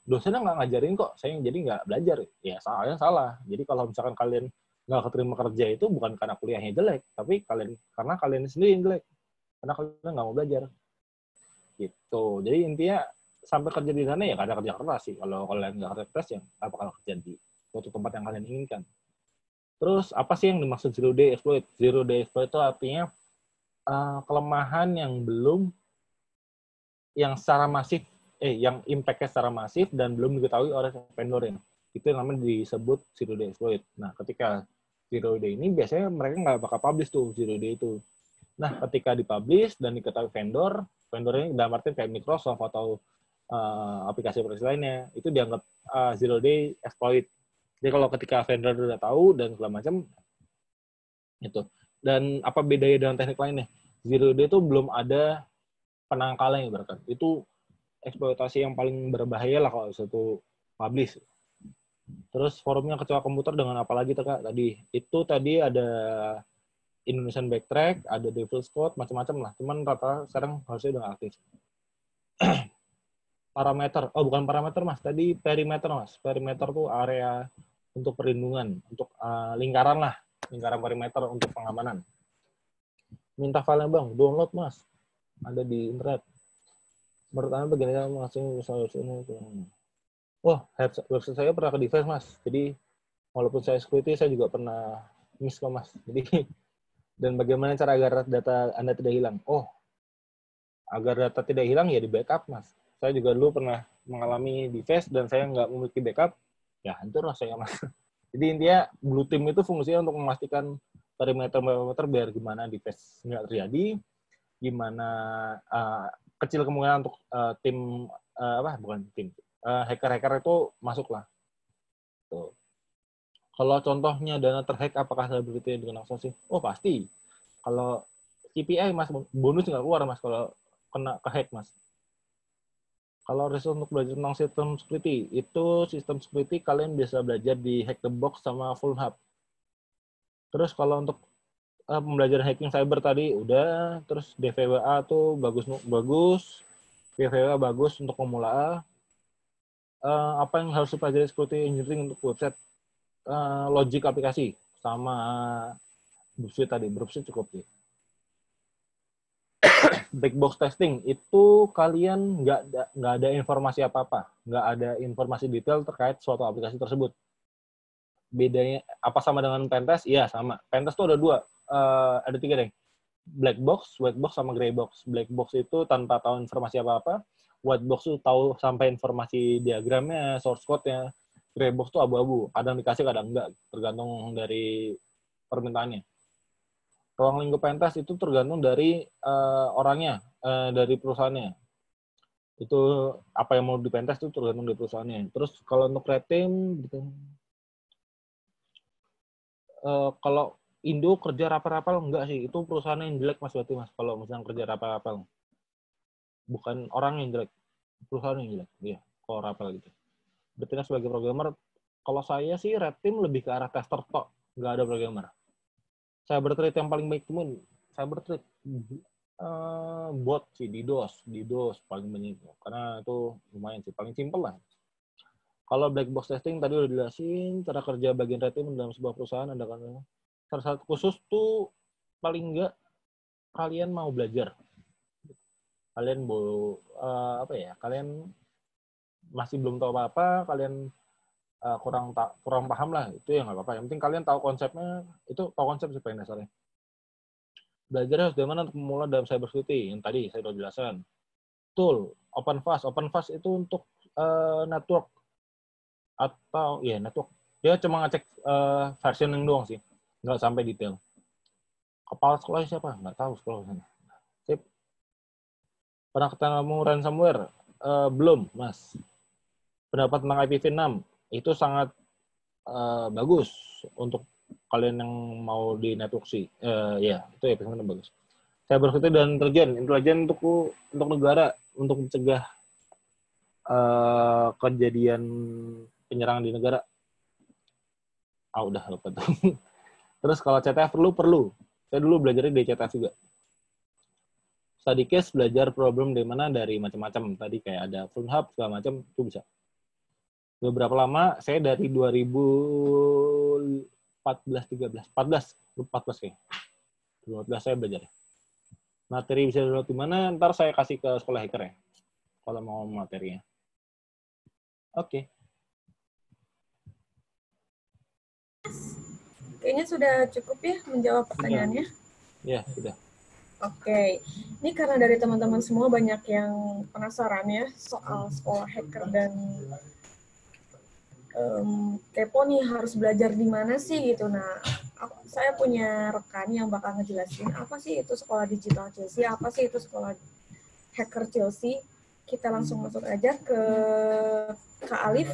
dosennya nggak ngajarin kok, saya jadi nggak belajar. Ya salah. Jadi kalau misalkan kalian nggak keterima kerja itu bukan karena kuliahnya jelek, tapi karena kalian sendiri yang jelek, karena kalian nggak mau belajar. Gitu. Jadi intinya sampai kerja di sana ya karena kerja keras sih. Kalau kalian nggak kerja keras ya nggak bakal kerja di suatu tempat yang kalian inginkan. Terus apa sih yang dimaksud zero day exploit? Zero day exploit itu artinya kelemahan yang secara masif, yang impact-nya secara masif dan belum diketahui oleh vendornya. Itu yang namanya disebut zero day exploit. Nah, ketika zero day ini biasanya mereka nggak bakal publish tuh zero day itu. Nah, ketika dipublish dan diketahui vendornya dalam artian kayak Microsoft atau aplikasi-aplikasi lainnya, itu dianggap zero day exploit. Jadi kalau ketika vendor udah tahu dan segala macam, itu. Dan apa bedanya dengan teknik lainnya? Zero day itu belum ada penangkalannya berarti. Itu eksploitasi yang paling berbahaya lah kalau satu publish. Terus forumnya kecoa komputer dengan apa lagi Kak? Tadi ada Indonesian Backtrack, ada Devil's Code, macam-macam lah. Cuman rata sekarang harusnya udah aktif. Parameter, bukan parameter Mas, tadi perimeter Mas. Perimeter tuh area untuk perlindungan, untuk lingkaran perimeter untuk pengamanan. Minta file Bang, download Mas. Ada di internet. Menurut Anda bagaimana masing solusinya? Website saya pernah ke device Mas. Jadi walaupun saya security, saya juga pernah miss kok Mas. Jadi dan bagaimana cara agar data Anda tidak hilang? Agar data tidak hilang ya di backup Mas. Saya juga dulu pernah mengalami device dan saya nggak memiliki backup, ya hancur lah saya Mas. Jadi intinya Blue Team itu fungsinya untuk memastikan perimeter biar gimana device nggak terjadi, gimana kecil kemungkinan untuk hacker-hacker itu masuk lah. Tuh. Kalau contohnya dana terhack, apakah saya berarti dengan sih? Pasti. Kalau KPI Mas, bonus nggak keluar Mas kalau kena kehack Mas. Kalau resource untuk belajar tentang sistem security, itu sistem security kalian bisa belajar di Hack the Box sama Full Hub. Terus kalau untuk pembelajaran hacking cyber tadi udah, terus DVWA tuh bagus, DVWA bagus untuk pemula. Apa yang harus dipelajari security engineering untuk website, logic aplikasi sama Brooksuite tadi, Brooksuite cukup sih. Black box testing itu kalian nggak ada informasi apa-apa, nggak ada informasi detail terkait suatu aplikasi tersebut. Bedanya apa sama dengan pentest? Iya sama. Pentest tuh ada tiga deh. Black box, white box, sama gray box. Black box itu tanpa tahu informasi apa-apa. White box itu tahu sampai informasi diagramnya, source code-nya. Gray box itu abu-abu. Kadang dikasih, kadang enggak. Tergantung dari permintaannya. Ruang lingkup pentest itu tergantung dari orangnya, dari perusahaannya. Itu apa yang mau di pentest itu tergantung dari perusahaannya. Terus kalau untuk red team, kalau Indo kerja rapel-rapel enggak sih, itu perusahaan yang jelek Mas berarti Mas. Kalau misalnya kerja rapel-rapel, bukan orang yang jelek, perusahaan yang jelek, iya. Kalau rapel gitu. Berarti sebagai programmer, kalau saya sih red team lebih ke arah tester tok, nggak ada programmer. Cyber threat yang paling baik temen, cyber threat bot sih, DDoS paling banyak, karena itu lumayan sih, paling simpel lah. Kalau black box testing tadi udah dijelasin, cara kerja bagian red team dalam sebuah perusahaan ada kan salah satu khusus tuh paling enggak kalian mau belajar, kalian kalian masih belum tahu apa-apa, kalian kurang paham lah, itu ya nggak apa-apa. Yang penting kalian tahu konsepnya, itu tahu konsep sih paling dasarnya. Belajar harus dari mana untuk memulai dalam cybersecurity, yang tadi saya udah jelaskan. Tool, OpenVAS itu untuk network atau network. Dia cuma ngecek versioning doang sih, nggak sampai detail. Kepala sekolah siapa? Nggak tahu sekolah sana. Sip. Pernah ketemu ransomware? Belum, Mas. Pendapat tentang IPv6 itu sangat bagus untuk kalian yang mau di network sih. Itu IPv6 bagus. Cybersecurity dan intelijen untuk negara, untuk mencegah kejadian penyerangan di negara. Udah lupa tuh. Terus kalau CTF perlu. Saya dulu belajarnya di CTF juga. Study case, belajar problem dari macam-macam. Tadi kayak ada front hub, segala macam, itu bisa. Beberapa lama, saya dari 2014 kayak. 2014 saya belajar. Materi bisa download di mana, ntar saya kasih ke sekolah hacker ya. kalau mau materinya. Oke. Kayaknya sudah cukup ya menjawab pertanyaannya. Ya, sudah. Oke, ini karena dari teman-teman semua banyak yang penasaran ya soal sekolah hacker dan kepo nih harus belajar di mana sih gitu. Nah, saya punya rekan yang bakal ngejelasin apa sih itu sekolah digital Chelsea, apa sih itu sekolah hacker Chelsea. Kita langsung masuk aja ke Kak Alif.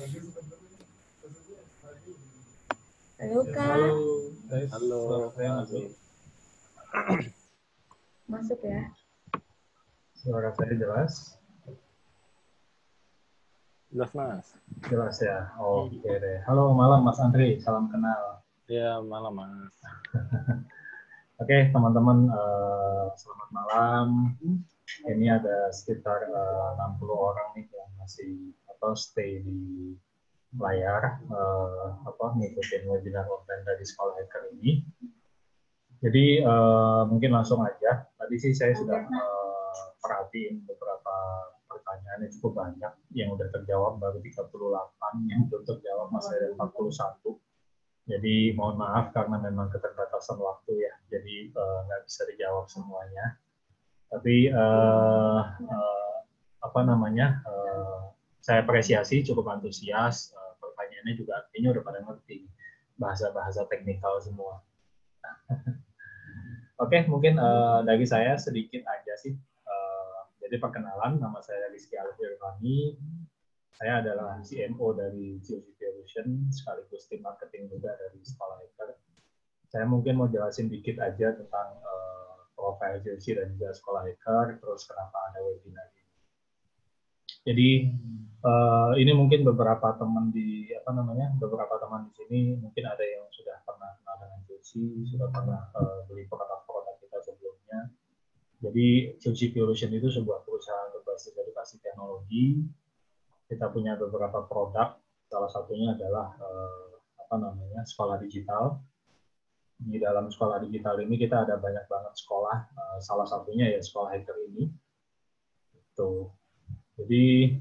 Halo Kak. Halo, Halo, masuk. Masuk ya. Suara saya jelas? Jelas, Mas. Jelas ya. Oke deh. Halo, malam Mas Andri. Salam kenal. Ya, malam, Mas. Oke, teman-teman, selamat malam. Ini ada sekitar 60 orang nih yang masih stay di layar, ngikutin webinar online dari Sekolah Hacker ini. Jadi mungkin langsung aja. Tadi sih saya sudah perhatiin beberapa pertanyaan yang cukup banyak, yang udah terjawab baru 38, yang belum terjawab masih ada 41. Jadi mohon maaf karena memang keterbatasan waktu ya, jadi nggak bisa dijawab semuanya. Tapi saya apresiasi, cukup antusias. Pertanyaannya juga artinya udah pada ngerti bahasa-bahasa teknikal semua. Oke, mungkin dari saya sedikit aja sih. Jadi perkenalan, nama saya Rizky Alfirvani. Saya adalah CMO dari Chelsea Solution, sekaligus tim marketing juga dari Sekolah Hacker. Saya mungkin mau jelasin dikit aja tentang profil Chelsea dan juga Sekolah Hacker, terus kenapa ada webinar ini. Jadi ini mungkin beberapa teman di sini mungkin ada yang sudah pernah kenal dengan Chelsea, sudah pernah beli produk-produk kita sebelumnya. Jadi Chelsea Solution itu sebuah perusahaan berbasis edukasi teknologi. Kita punya beberapa produk, salah satunya adalah sekolah digital. Di dalam sekolah digital ini kita ada banyak banget sekolah, salah satunya ya sekolah hacker ini. Jadi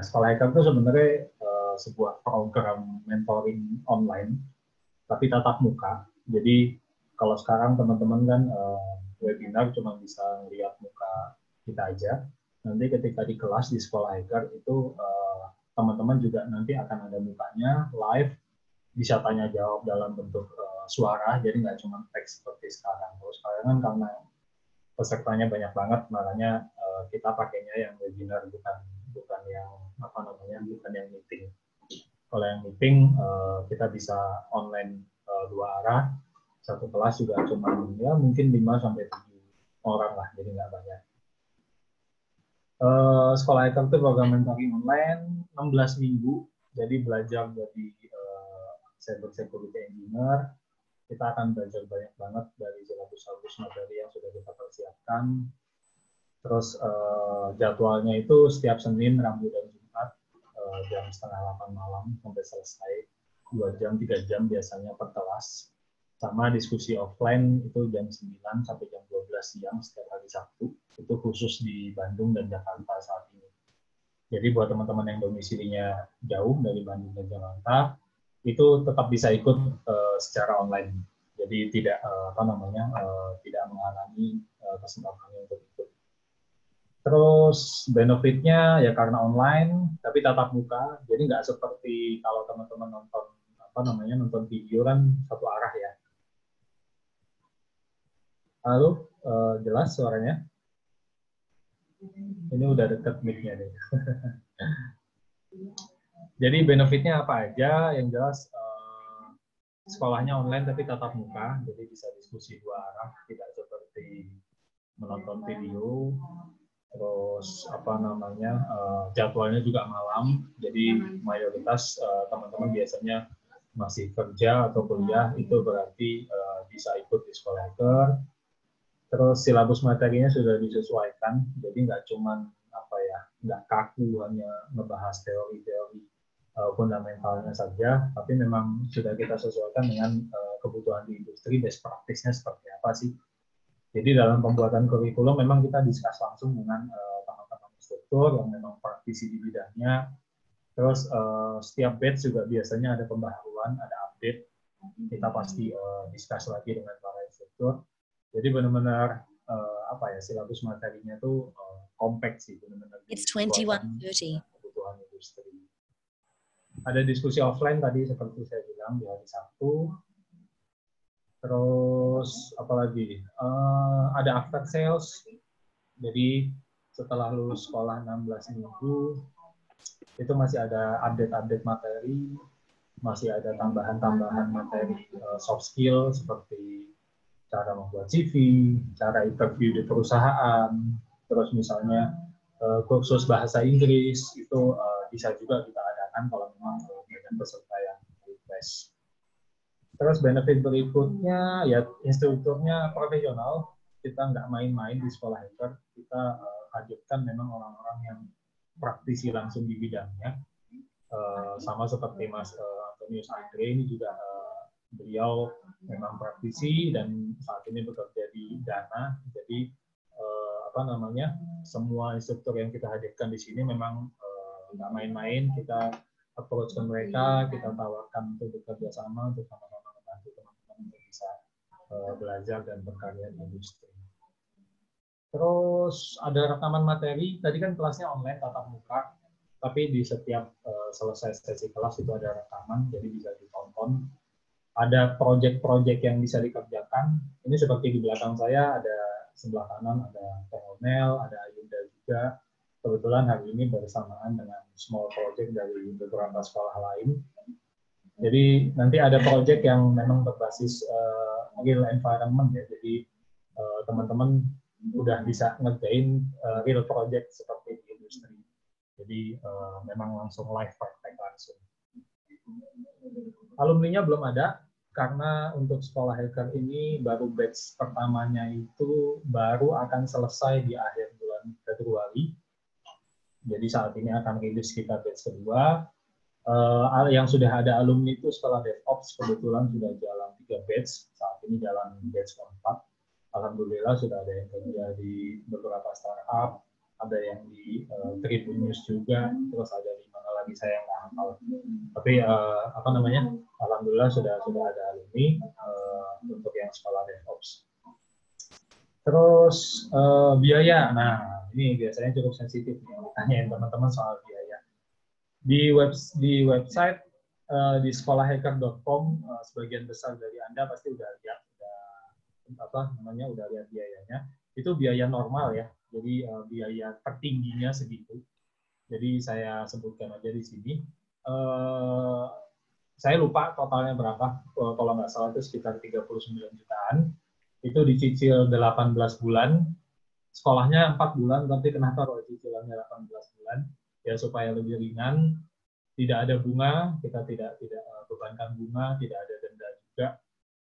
sekolah hacker itu sebenarnya sebuah program mentoring online, tapi tatap muka. Jadi kalau sekarang teman-teman kan webinar cuma bisa lihat muka kita aja. Nanti ketika di kelas di sekolah hacker itu teman-teman juga nanti akan ada mukanya live, bisa tanya jawab dalam bentuk suara, jadi nggak cuma teks seperti sekarang. Kalau sekarang kan karena pesertanya banyak banget, makanya kita pakainya yang webinar, bukan yang meeting. Kalau yang meeting kita bisa online 2 arah, satu kelas juga cuma ya mungkin 5-7 orang lah, jadi nggak banyak. Sekolah hacker itu program mentoring online 16 minggu, jadi belajar jadi cyber security engineer. Kita akan belajar banyak banget dari silabus materi yang sudah kita persiapkan. Terus jadwalnya itu setiap Senin, Rabu, dan Jumat jam 7:30 malam sampai selesai. 2 jam, 3 jam biasanya per kelas. Sama diskusi offline itu jam 9 sampai jam 12 siang setiap hari Sabtu. Itu khusus di Bandung dan Jakarta saat ini. Jadi buat teman-teman yang domisilinya jauh dari Bandung dan Jakarta, itu tetap bisa ikut secara online. Jadi tidak tidak menghalangi kesempatannya untuk ikut. Terus benefitnya ya karena online tapi tatap muka, jadi nggak seperti kalau teman-teman nonton video kan satu arah ya. Halo, jelas suaranya? Ini udah deket mic-nya nih. Jadi benefitnya apa aja? Yang jelas sekolahnya online tapi tatap muka, jadi bisa diskusi 2 arah, tidak seperti menonton video. Terus jadwalnya juga malam, jadi mayoritas teman-teman biasanya masih kerja atau kuliah, itu berarti bisa ikut di sekolah hacker. Terus silabus materinya sudah disesuaikan, jadi nggak cuman nggak kaku hanya ngebahas teori-teori fundamentalnya saja, tapi memang sudah kita sesuaikan dengan kebutuhan di industri, best practice-nya seperti apa sih. Jadi dalam pembuatan kurikulum memang kita diskus langsung dengan teman-teman instruktur yang memang praktisi di bidangnya. Terus setiap batch juga biasanya ada pembaharuan, ada update. Kita pasti discuss lagi dengan para instruktur. Jadi benar-benar apa ya, silabus materinya tuh compact sih, benar-benar kebutuhan industri. Ada diskusi offline tadi seperti saya bilang di hari Sabtu. Terus apalagi ada after sales. Jadi setelah lulus sekolah 16 minggu itu masih ada update-update materi, masih ada tambahan-tambahan materi soft skill seperti cara membuat CV, cara interview di perusahaan, terus misalnya kursus bahasa Inggris itu bisa juga kita adakan kalau memang dengan peserta yang request. Terus benefit berikutnya ya instrukturnya profesional, kita nggak main-main di sekolah hacker, kita hadirkan memang orang-orang yang praktisi langsung di bidangnya, sama seperti Mas Antonius Andre ini juga beliau memang praktisi dan saat ini bekerja di Dana. Jadi apa namanya, semua instruktur yang kita hadirkan di sini memang nggak main-main, kita approach ke mereka, kita tawarkan untuk bekerja sama untuk sama-sama membantu teman-teman untuk bisa belajar dan berkarya di industri. Terus ada rekaman materi, tadi kan kelasnya online tatap muka, tapi di setiap selesai sesi kelas itu ada rekaman, jadi bisa ditonton. Ada proyek-proyek yang bisa dikerjakan, ini seperti di belakang saya, ada sebelah kanan ada Kolonel, ada Ayunda juga. Kebetulan hari ini bersamaan dengan small project dari beberapa sekolah lain. Jadi nanti ada proyek yang memang berbasis real environment ya, jadi teman-teman udah bisa ngerjain real project seperti di industri. Jadi memang langsung live praktek langsung. Alumninya belum ada karena untuk sekolah hacker ini baru batch pertamanya itu baru akan selesai di akhir bulan Februari. Jadi saat ini akan rilis kita batch kedua. Yang sudah ada alumni itu setelah DevOps kebetulan sudah jalan 3 batch, saat ini jalan batch keempat. Alhamdulillah sudah ada yang kerja di beberapa startup, ada yang di Tribun News juga, terus ada di mana lagi saya nggak hafal. Tapi apa namanya, alhamdulillah sudah ada alumni untuk yang sekolah DevOps. Terus biaya, nah ini biasanya cukup sensitif nih, tanyain teman-teman soal biaya. Di website di sekolahhacker.com sebagian besar dari Anda pasti udah lihat udah lihat biayanya. Itu biaya normal ya. Jadi biaya tertingginya segitu. Jadi saya sebutkan aja di sini. Saya lupa totalnya berapa. Kalau nggak salah itu sekitar 39 jutaan. Itu dicicil 18 bulan. Sekolahnya 4 bulan, tapi kenapa kalau cicilannya 18 bulan? Ya supaya lebih ringan. Tidak ada bunga, kita tidak bebankan bunga, tidak ada denda juga.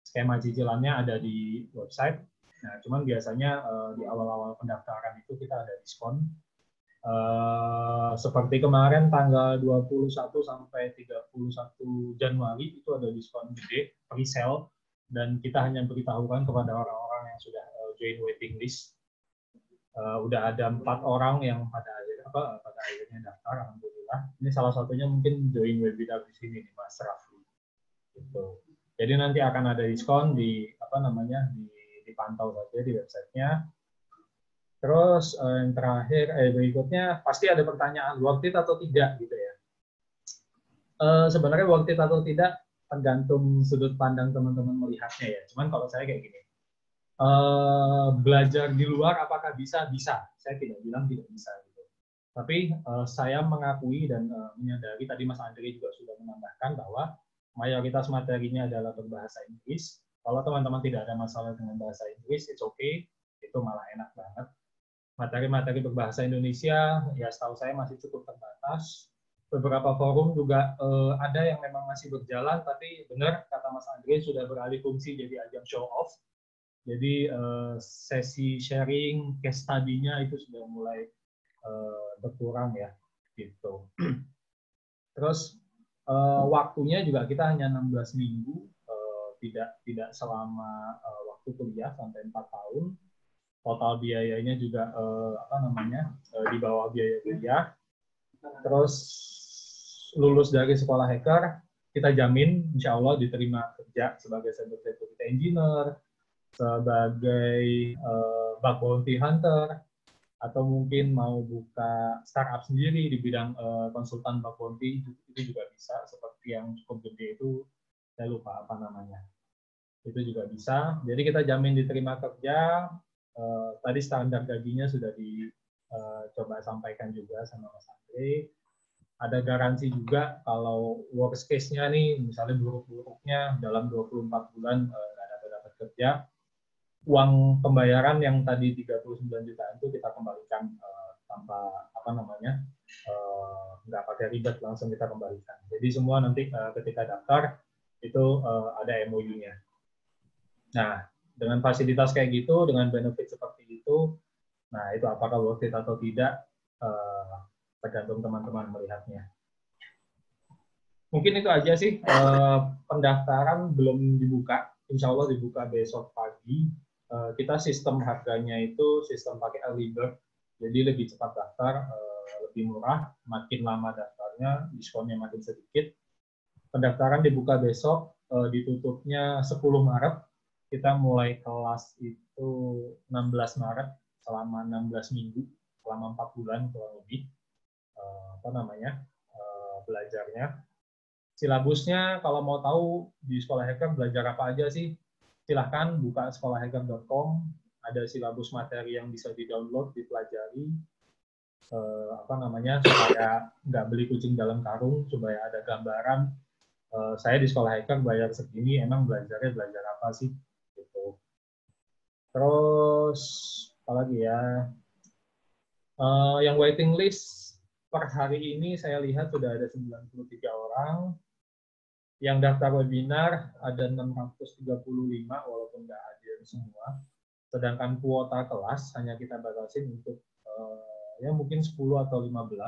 Skema cicilannya ada di website. Nah, cuman biasanya di awal-awal pendaftaran itu kita ada diskon. Seperti kemarin tanggal 21 sampai 31 Januari itu ada diskon gede, pre-sale, dan kita hanya beritahukan kepada orang-orang yang sudah join waiting list. Udah ada 4 orang yang pada akhirnya daftar, alhamdulillah. Ini salah satunya mungkin join webinar di sini nih, Mas Rafli. Gitu. Jadi nanti akan ada diskon dipantau saja di websitenya. Terus yang terakhir berikutnya pasti ada pertanyaan worth it atau tidak gitu ya. Sebenarnya worth it atau tidak tergantung sudut pandang teman-teman melihatnya ya. Cuman kalau saya kayak gini, belajar di luar apakah bisa? Bisa. Saya tidak bilang tidak bisa gitu. Tapi saya mengakui dan menyadari tadi Mas Andre juga sudah menambahkan bahwa mayoritas materinya adalah berbahasa Inggris. Kalau teman-teman tidak ada masalah dengan bahasa Inggris, it's okay. Itu malah enak banget. Materi-materi berbahasa Indonesia, ya setahu saya masih cukup terbatas. Beberapa forum juga ada yang memang masih berjalan, tapi benar kata Mas Andre sudah beralih fungsi jadi ajang show off. Jadi sesi sharing, case study-nya itu sudah mulai berkurang ya, gitu. Terus waktunya juga kita hanya 16 minggu, tidak selama waktu kuliah sampai 4 tahun. total biayanya juga di bawah biaya kuliah. Terus lulus dari sekolah hacker, kita jamin insya Allah diterima kerja sebagai cyber security engineer, sebagai bug bounty hunter, atau mungkin mau buka startup sendiri di bidang konsultan bug bounty, itu juga bisa. Seperti yang cukup gede itu, saya lupa apa namanya. Itu juga bisa. Jadi kita jamin diterima kerja. Tadi standar gajinya sudah dicoba sampaikan juga sama Mas Andre. Ada garansi juga kalau worst case-nya nih, misalnya buruk-buruknya dalam 24 bulan nggak dapat kerja, uang pembayaran yang tadi 39 jutaan itu kita kembalikan tanpa nggak pakai ribet, langsung kita kembalikan. Jadi semua nanti ketika daftar itu ada MOU-nya. Nah, dengan fasilitas kayak gitu, dengan benefit seperti itu, nah itu apakah worth it atau tidak, tergantung teman-teman melihatnya. Mungkin itu aja sih. Pendaftaran belum dibuka, insya Allah dibuka besok pagi. Kita sistem harganya itu sistem pakai early bird, jadi lebih cepat daftar, lebih murah, makin lama daftarnya, diskonnya makin sedikit. Pendaftaran dibuka besok, ditutupnya 10 Maret. Kita mulai kelas itu 16 Maret, selama 16 minggu, selama 4 bulan kurang lebih, belajarnya. Silabusnya, kalau mau tahu di Sekolah Hacker belajar apa aja sih, silahkan buka sekolahhacker.com, ada silabus materi yang bisa di-download, dipelajari, supaya nggak beli kucing dalam karung, supaya ada gambaran, saya di Sekolah Hacker bayar segini, emang belajar apa sih? Gitu. Terus, apa lagi ya? Yang waiting list per hari ini saya lihat sudah ada 93 orang. Yang daftar webinar ada 635, walaupun nggak hadir semua. Sedangkan kuota kelas hanya kita batasin untuk ya mungkin 10 atau 15.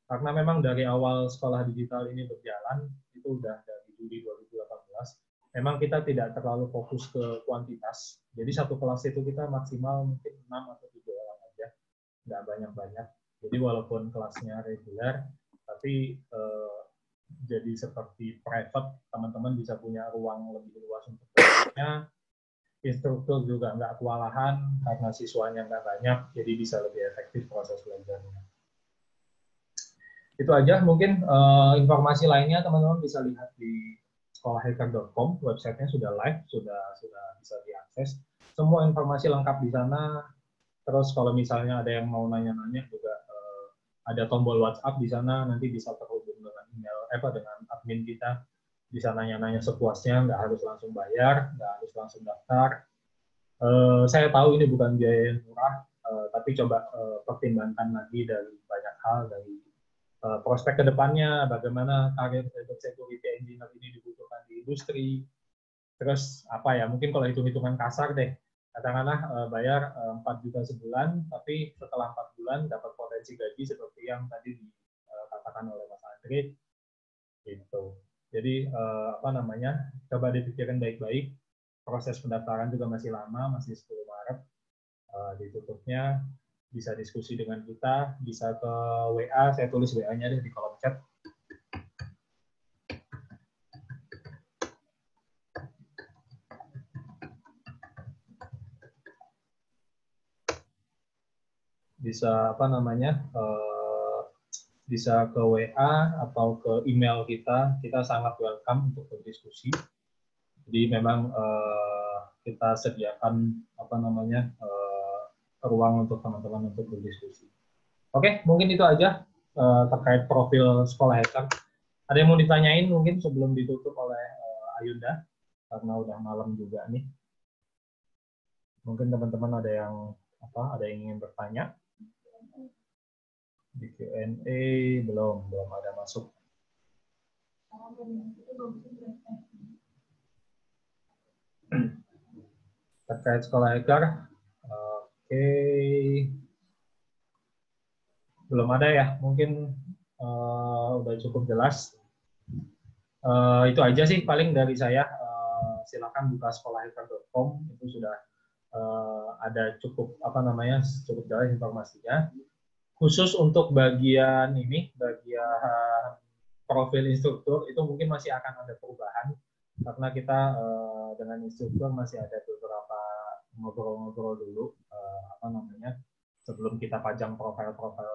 Karena memang dari awal sekolah digital ini berjalan, itu udah dari Juli 2018, memang kita tidak terlalu fokus ke kuantitas. Jadi satu kelas itu kita maksimal mungkin 6 atau 7 orang aja, nggak banyak-banyak. Jadi walaupun kelasnya reguler, tapi jadi seperti private, teman-teman bisa punya ruang lebih luas untuk belajarnya. Instruktur juga nggak kewalahan karena siswanya nggak banyak, jadi bisa lebih efektif proses belajarnya. Itu aja, mungkin informasi lainnya teman-teman bisa lihat di sekolahhacker.com, websitenya sudah live, sudah bisa diakses. Semua informasi lengkap di sana. Terus kalau misalnya ada yang mau nanya-nanya juga ada tombol WhatsApp di sana, nanti bisa terhubung dengan email dengan admin kita, bisa nanya-nanya sepuasnya, nggak harus langsung bayar, nggak harus langsung daftar. Saya tahu ini bukan biaya yang murah, tapi coba pertimbangkan lagi dari banyak hal, dari prospek ke depannya, bagaimana karir cyber security engineer ini dibutuhkan di industri. Terus apa ya, mungkin kalau hitung-hitungan kasar deh, katakanlah bayar 4 juta sebulan, tapi setelah 4 bulan dapat potensi gaji seperti yang tadi dikatakan oleh Mas Andre. Gitu. Jadi coba dipikirkan baik-baik. Proses pendaftaran juga masih lama, masih 10 Maret. Ditutupnya bisa diskusi dengan kita, bisa ke WA, saya tulis WA-nya deh di kolom chat. Bisa bisa ke WA atau ke email kita sangat welcome untuk berdiskusi. Jadi memang kita sediakan ruang untuk teman-teman untuk berdiskusi. Oke, mungkin itu aja terkait profil Sekolah Hacker. Ada yang mau ditanyain mungkin sebelum ditutup oleh Ayunda, karena udah malam juga nih. Mungkin teman-teman ada yang ingin bertanya? Di Q&A belum ada masuk. Terkait Sekolah Hacker, oke. Belum ada ya, mungkin udah cukup jelas. Itu aja sih paling dari saya. Silakan buka sekolahhacker.com, itu sudah ada cukup cukup jelas informasinya. Khusus untuk bagian profil instruktur itu mungkin masih akan ada perubahan karena kita dengan instruktur masih ada beberapa ngobrol-ngobrol dulu sebelum kita pajang profil-profil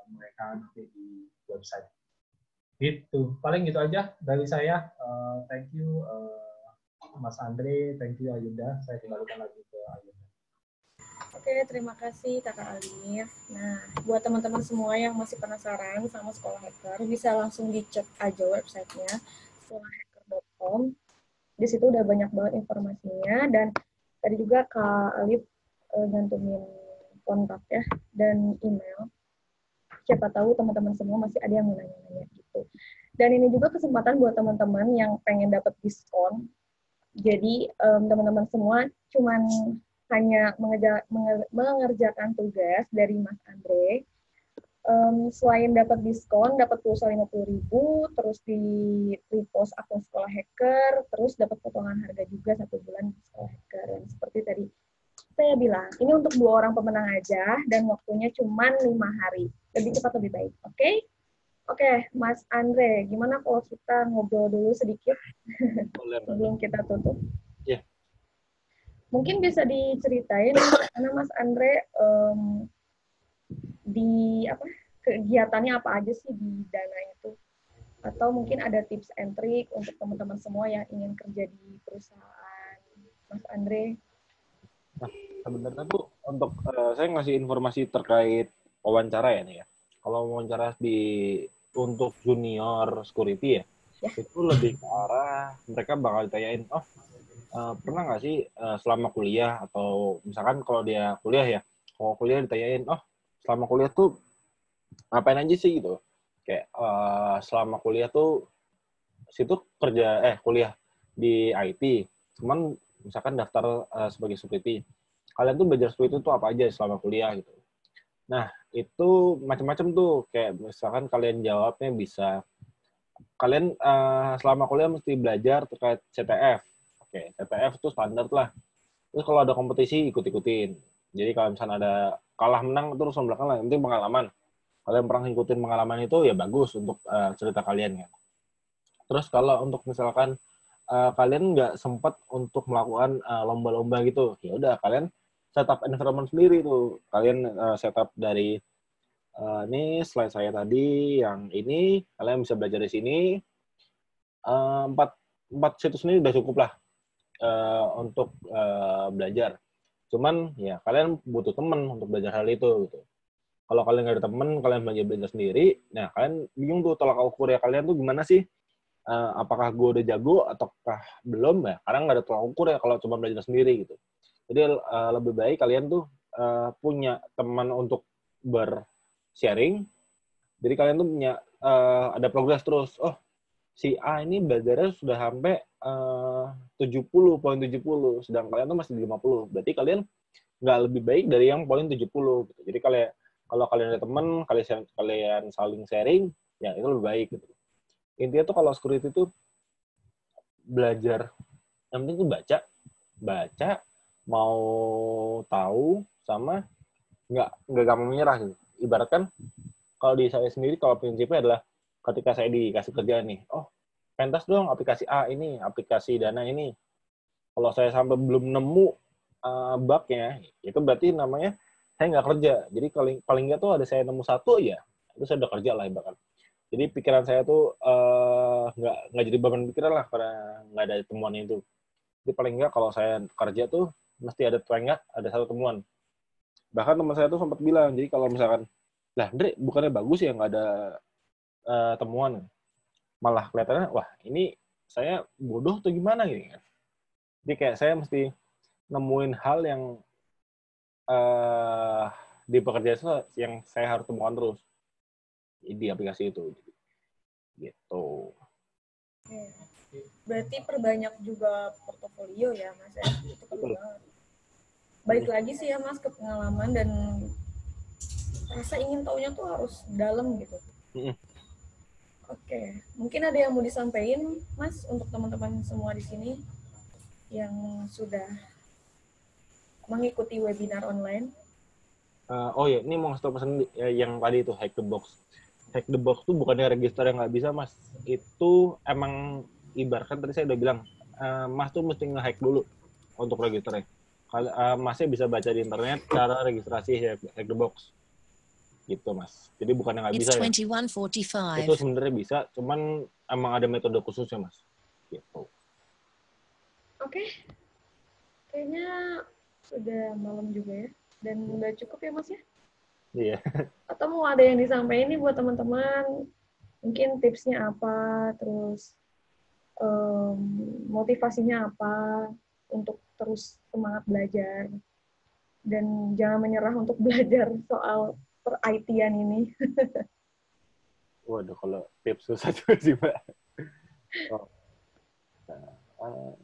mereka nanti di website. Gitu. Paling gitu aja dari saya. Thank you Mas Andre, thank you Ayunda. Saya kembalikan lagi ke Ayunda. Oke, terima kasih Kakak Alif. Nah, buat teman-teman semua yang masih penasaran sama Sekolah Hacker, bisa langsung dicek aja websitenya, sekolahhacker.com. Di situ udah banyak banget informasinya, dan tadi juga Kak Alif nyantumin kontak ya, dan email. Siapa tahu teman-teman semua masih ada yang mau nanya-nanya gitu. Dan ini juga kesempatan buat teman-teman yang pengen dapat diskon. Jadi teman-teman semua cuman hanya mengerjakan tugas dari Mas Andre. Selain dapat diskon, dapat pulsa 50.000, terus di repost akun Sekolah Hacker, terus dapat potongan harga juga 1 bulan di Sekolah Hacker. Dan seperti tadi saya bilang, ini untuk 2 orang pemenang aja, dan waktunya cuma 5 hari. Lebih cepat, lebih baik. Oke? Oke, Mas Andre, gimana kalau kita ngobrol dulu sedikit sebelum kita tutup? Yeah. Mungkin bisa diceritain karena Mas Andre kegiatannya apa aja sih di Dana itu? Atau mungkin ada tips and trick untuk teman-teman semua yang ingin kerja di perusahaan Mas Andre? Nah, sebenarnya tuh untuk saya ngasih informasi terkait wawancara ya nih ya. Kalau wawancara untuk junior security ya, itu lebih ke arah mereka bakal ditanyain, pernah nggak sih selama kuliah, atau misalkan kalau dia kuliah ya, kalau kuliah ditanyain, selama kuliah tuh ngapain aja sih gitu. Kayak selama kuliah tuh situ kuliah di IT, cuman misalkan daftar sebagai security. Kalian tuh belajar security itu apa aja selama kuliah gitu. Nah, itu macam-macam tuh. Kayak misalkan kalian jawabnya bisa, kalian selama kuliah mesti belajar terkait CTF. Oke, CTF itu standar lah. Terus kalau ada kompetisi, ikut-ikutin. Jadi kalau misalnya ada kalah menang, terus belakang lah. Yang penting pengalaman. Kalian pernah ngikutin pengalaman itu, ya bagus untuk cerita kalian. Ya. Terus kalau untuk misalkan kalian nggak sempat untuk melakukan lomba-lomba gitu, ya udah kalian setup environment sendiri tuh. Kalian setup dari ini slide saya tadi, yang ini kalian bisa belajar di sini. 4 situs ini udah cukup lah untuk belajar. Cuman ya kalian butuh teman untuk belajar hal itu gitu. Kalau kalian nggak ada teman, kalian belajar sendiri, nah kalian bingung tuh tolak ukur ya kalian tuh gimana sih? Apakah gue udah jago ataukah belum ya? Karena nggak ada tolak ukur ya kalau cuma belajar sendiri gitu. Jadi lebih baik kalian tuh punya teman untuk sharing. Jadi kalian tuh punya ada progres terus. Oh, si A ini belajarnya sudah sampai 70.70, sedang kalian tuh masih di 50. Berarti kalian nggak lebih baik dari yang poin 70 gitu. Jadi kalau kalian ada teman, kalian saling sharing, ya itu lebih baik gitu. Intinya tuh kalau security itu belajar, yang penting tuh baca, mau tahu, sama nggak gampang menyerah gitu. Ibaratkan kalau di saya sendiri, kalau prinsipnya adalah ketika saya dikasih kerjaan nih, pentas dong aplikasi A ini, aplikasi Dana ini. Kalau saya sampai belum nemu bug-nya, itu berarti namanya saya nggak kerja. Jadi paling nggak tuh ada saya nemu satu aja, itu saya udah kerja lah bahkan. Jadi pikiran saya tuh nggak jadi beban pikiran lah karena nggak ada temuan itu. Jadi paling nggak kalau saya kerja tuh mesti ada ada satu temuan. Bahkan teman saya tuh sempat bilang, jadi kalau misalkan, lah Andre, bukannya bagus ya nggak ada temuan, malah kelihatannya, wah ini saya bodoh atau gimana gitu kan. Jadi kayak saya mesti nemuin hal yang di pekerjaan yang saya harus temukan terus di aplikasi itu. Gitu. Oke. Berarti perbanyak juga portofolio ya Mas ya, itu perlu banget. Balik lagi sih ya Mas ke pengalaman dan rasa ingin taunya tuh harus dalam gitu. Oke, mungkin ada yang mau disampaikan Mas untuk teman-teman semua di sini yang sudah mengikuti webinar online? Oh ya, ini mau ngasih tau pesan yang tadi itu hack the box. Hack the box tuh bukannya register yang nggak bisa, Mas. Itu emang ibaratkan tadi saya udah bilang, Mas tuh mesti nge-hack dulu untuk registernya. Kalau Masnya bisa baca di internet cara registrasi hack the box. Gitu, Mas. Jadi bukannya nggak bisa ya. Itu sebenarnya bisa, cuman emang ada metode khususnya, Mas. Gitu. Oke. Kayaknya sudah malam juga ya. Dan udah cukup ya, Mas ya? Iya. Atau mau ada yang disampaikan nih buat teman-teman? Mungkin tipsnya apa, terus motivasinya apa untuk terus semangat belajar. Dan jangan menyerah untuk belajar soal per-IT-an ini. Waduh, kalau tips susah juga sih, Mbak. Oh.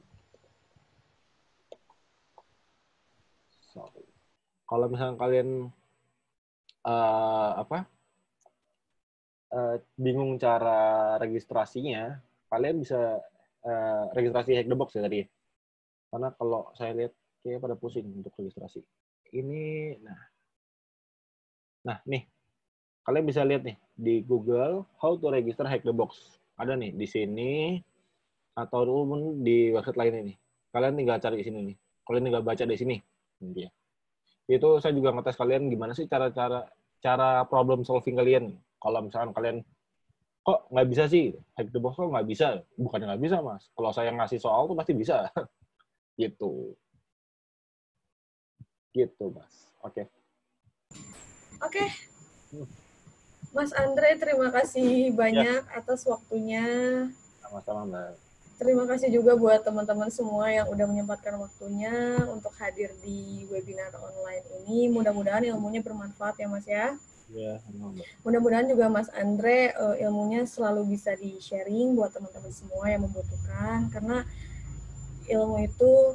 Sorry. Kalau misalnya kalian bingung cara registrasinya, kalian bisa registrasi Hack the Box ya tadi. Karena kalau saya lihat kayak pada pusing untuk registrasi. Ini, nah nih, kalian bisa lihat nih di Google how to register Hack the Box. Ada nih di sini atau di website lain ini. Kalian tinggal cari di sini nih. Kalian tinggal baca di sini. Ya. Itu saya juga ngetes kalian gimana sih cara problem solving kalian. Kalau misalkan kalian kok nggak bisa sih hack the box kok nggak bisa, bukannya nggak bisa, Mas. Kalau saya ngasih soal tuh pasti bisa. Gitu, Mas. Oke. Mas Andre, terima kasih banyak atas waktunya. Sama-sama, Mbak. Terima kasih juga buat teman-teman semua yang udah menyempatkan waktunya untuk hadir di webinar online ini. Mudah-mudahan ilmunya bermanfaat ya, Mas ya. Ya, mudah-mudahan juga Mas Andre ilmunya selalu bisa di-sharing buat teman-teman semua yang membutuhkan, karena ilmu itu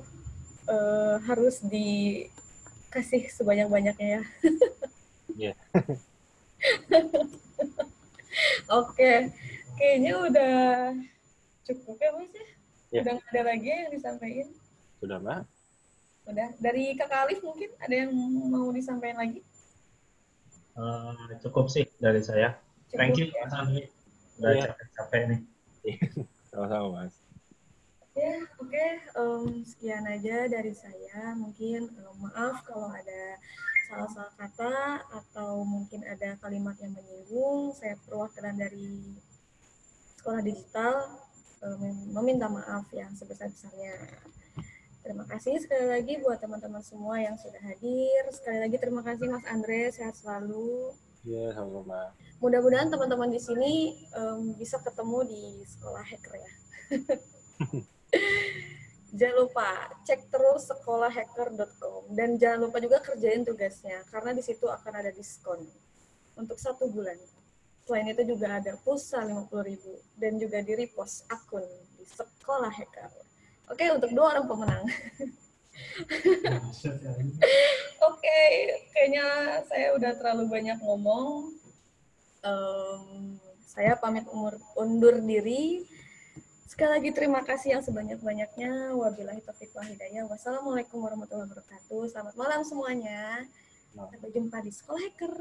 harus dikasih sebanyak-banyaknya ya. Iya. Oke, kayaknya udah cukup ya, Mas ya? Ya. Udah nggak ada lagi yang disampaikan? Sudah, Mbak. Udah. Dari Kakak Alif mungkin ada yang mau disampaikan lagi? Cukup sih dari saya. Cukup, thank you, ya. Mas Andri. Udah capek-capek nih. Sama-sama, Mas. Ya, oke. Sekian aja dari saya. Mungkin maaf kalau ada salah-salah kata atau mungkin ada kalimat yang menyinggung. Saya perwakilan dari Sekolah Digital meminta maaf yang sebesar-besarnya. Terima kasih sekali lagi buat teman-teman semua yang sudah hadir. Sekali lagi terima kasih Mas Andre, sehat selalu. Iya, sama-sama. Mudah-mudahan teman-teman di sini bisa ketemu di Sekolah Hacker ya. Jangan lupa cek terus sekolahhacker.com dan jangan lupa juga kerjain tugasnya karena di situ akan ada diskon untuk 1 bulan. Selain itu juga ada pulsa 50.000 dan juga di repost akun di Sekolah Hacker. Oke, untuk 2 orang pemenang. Oke, kayaknya saya udah terlalu banyak ngomong. Saya pamit undur diri. Sekali lagi terima kasih yang sebanyak-banyaknya. Wabillahi taufiq wal hidayah. Wassalamualaikum warahmatullahi wabarakatuh. Selamat malam semuanya. Sampai jumpa di Sekolah Hacker.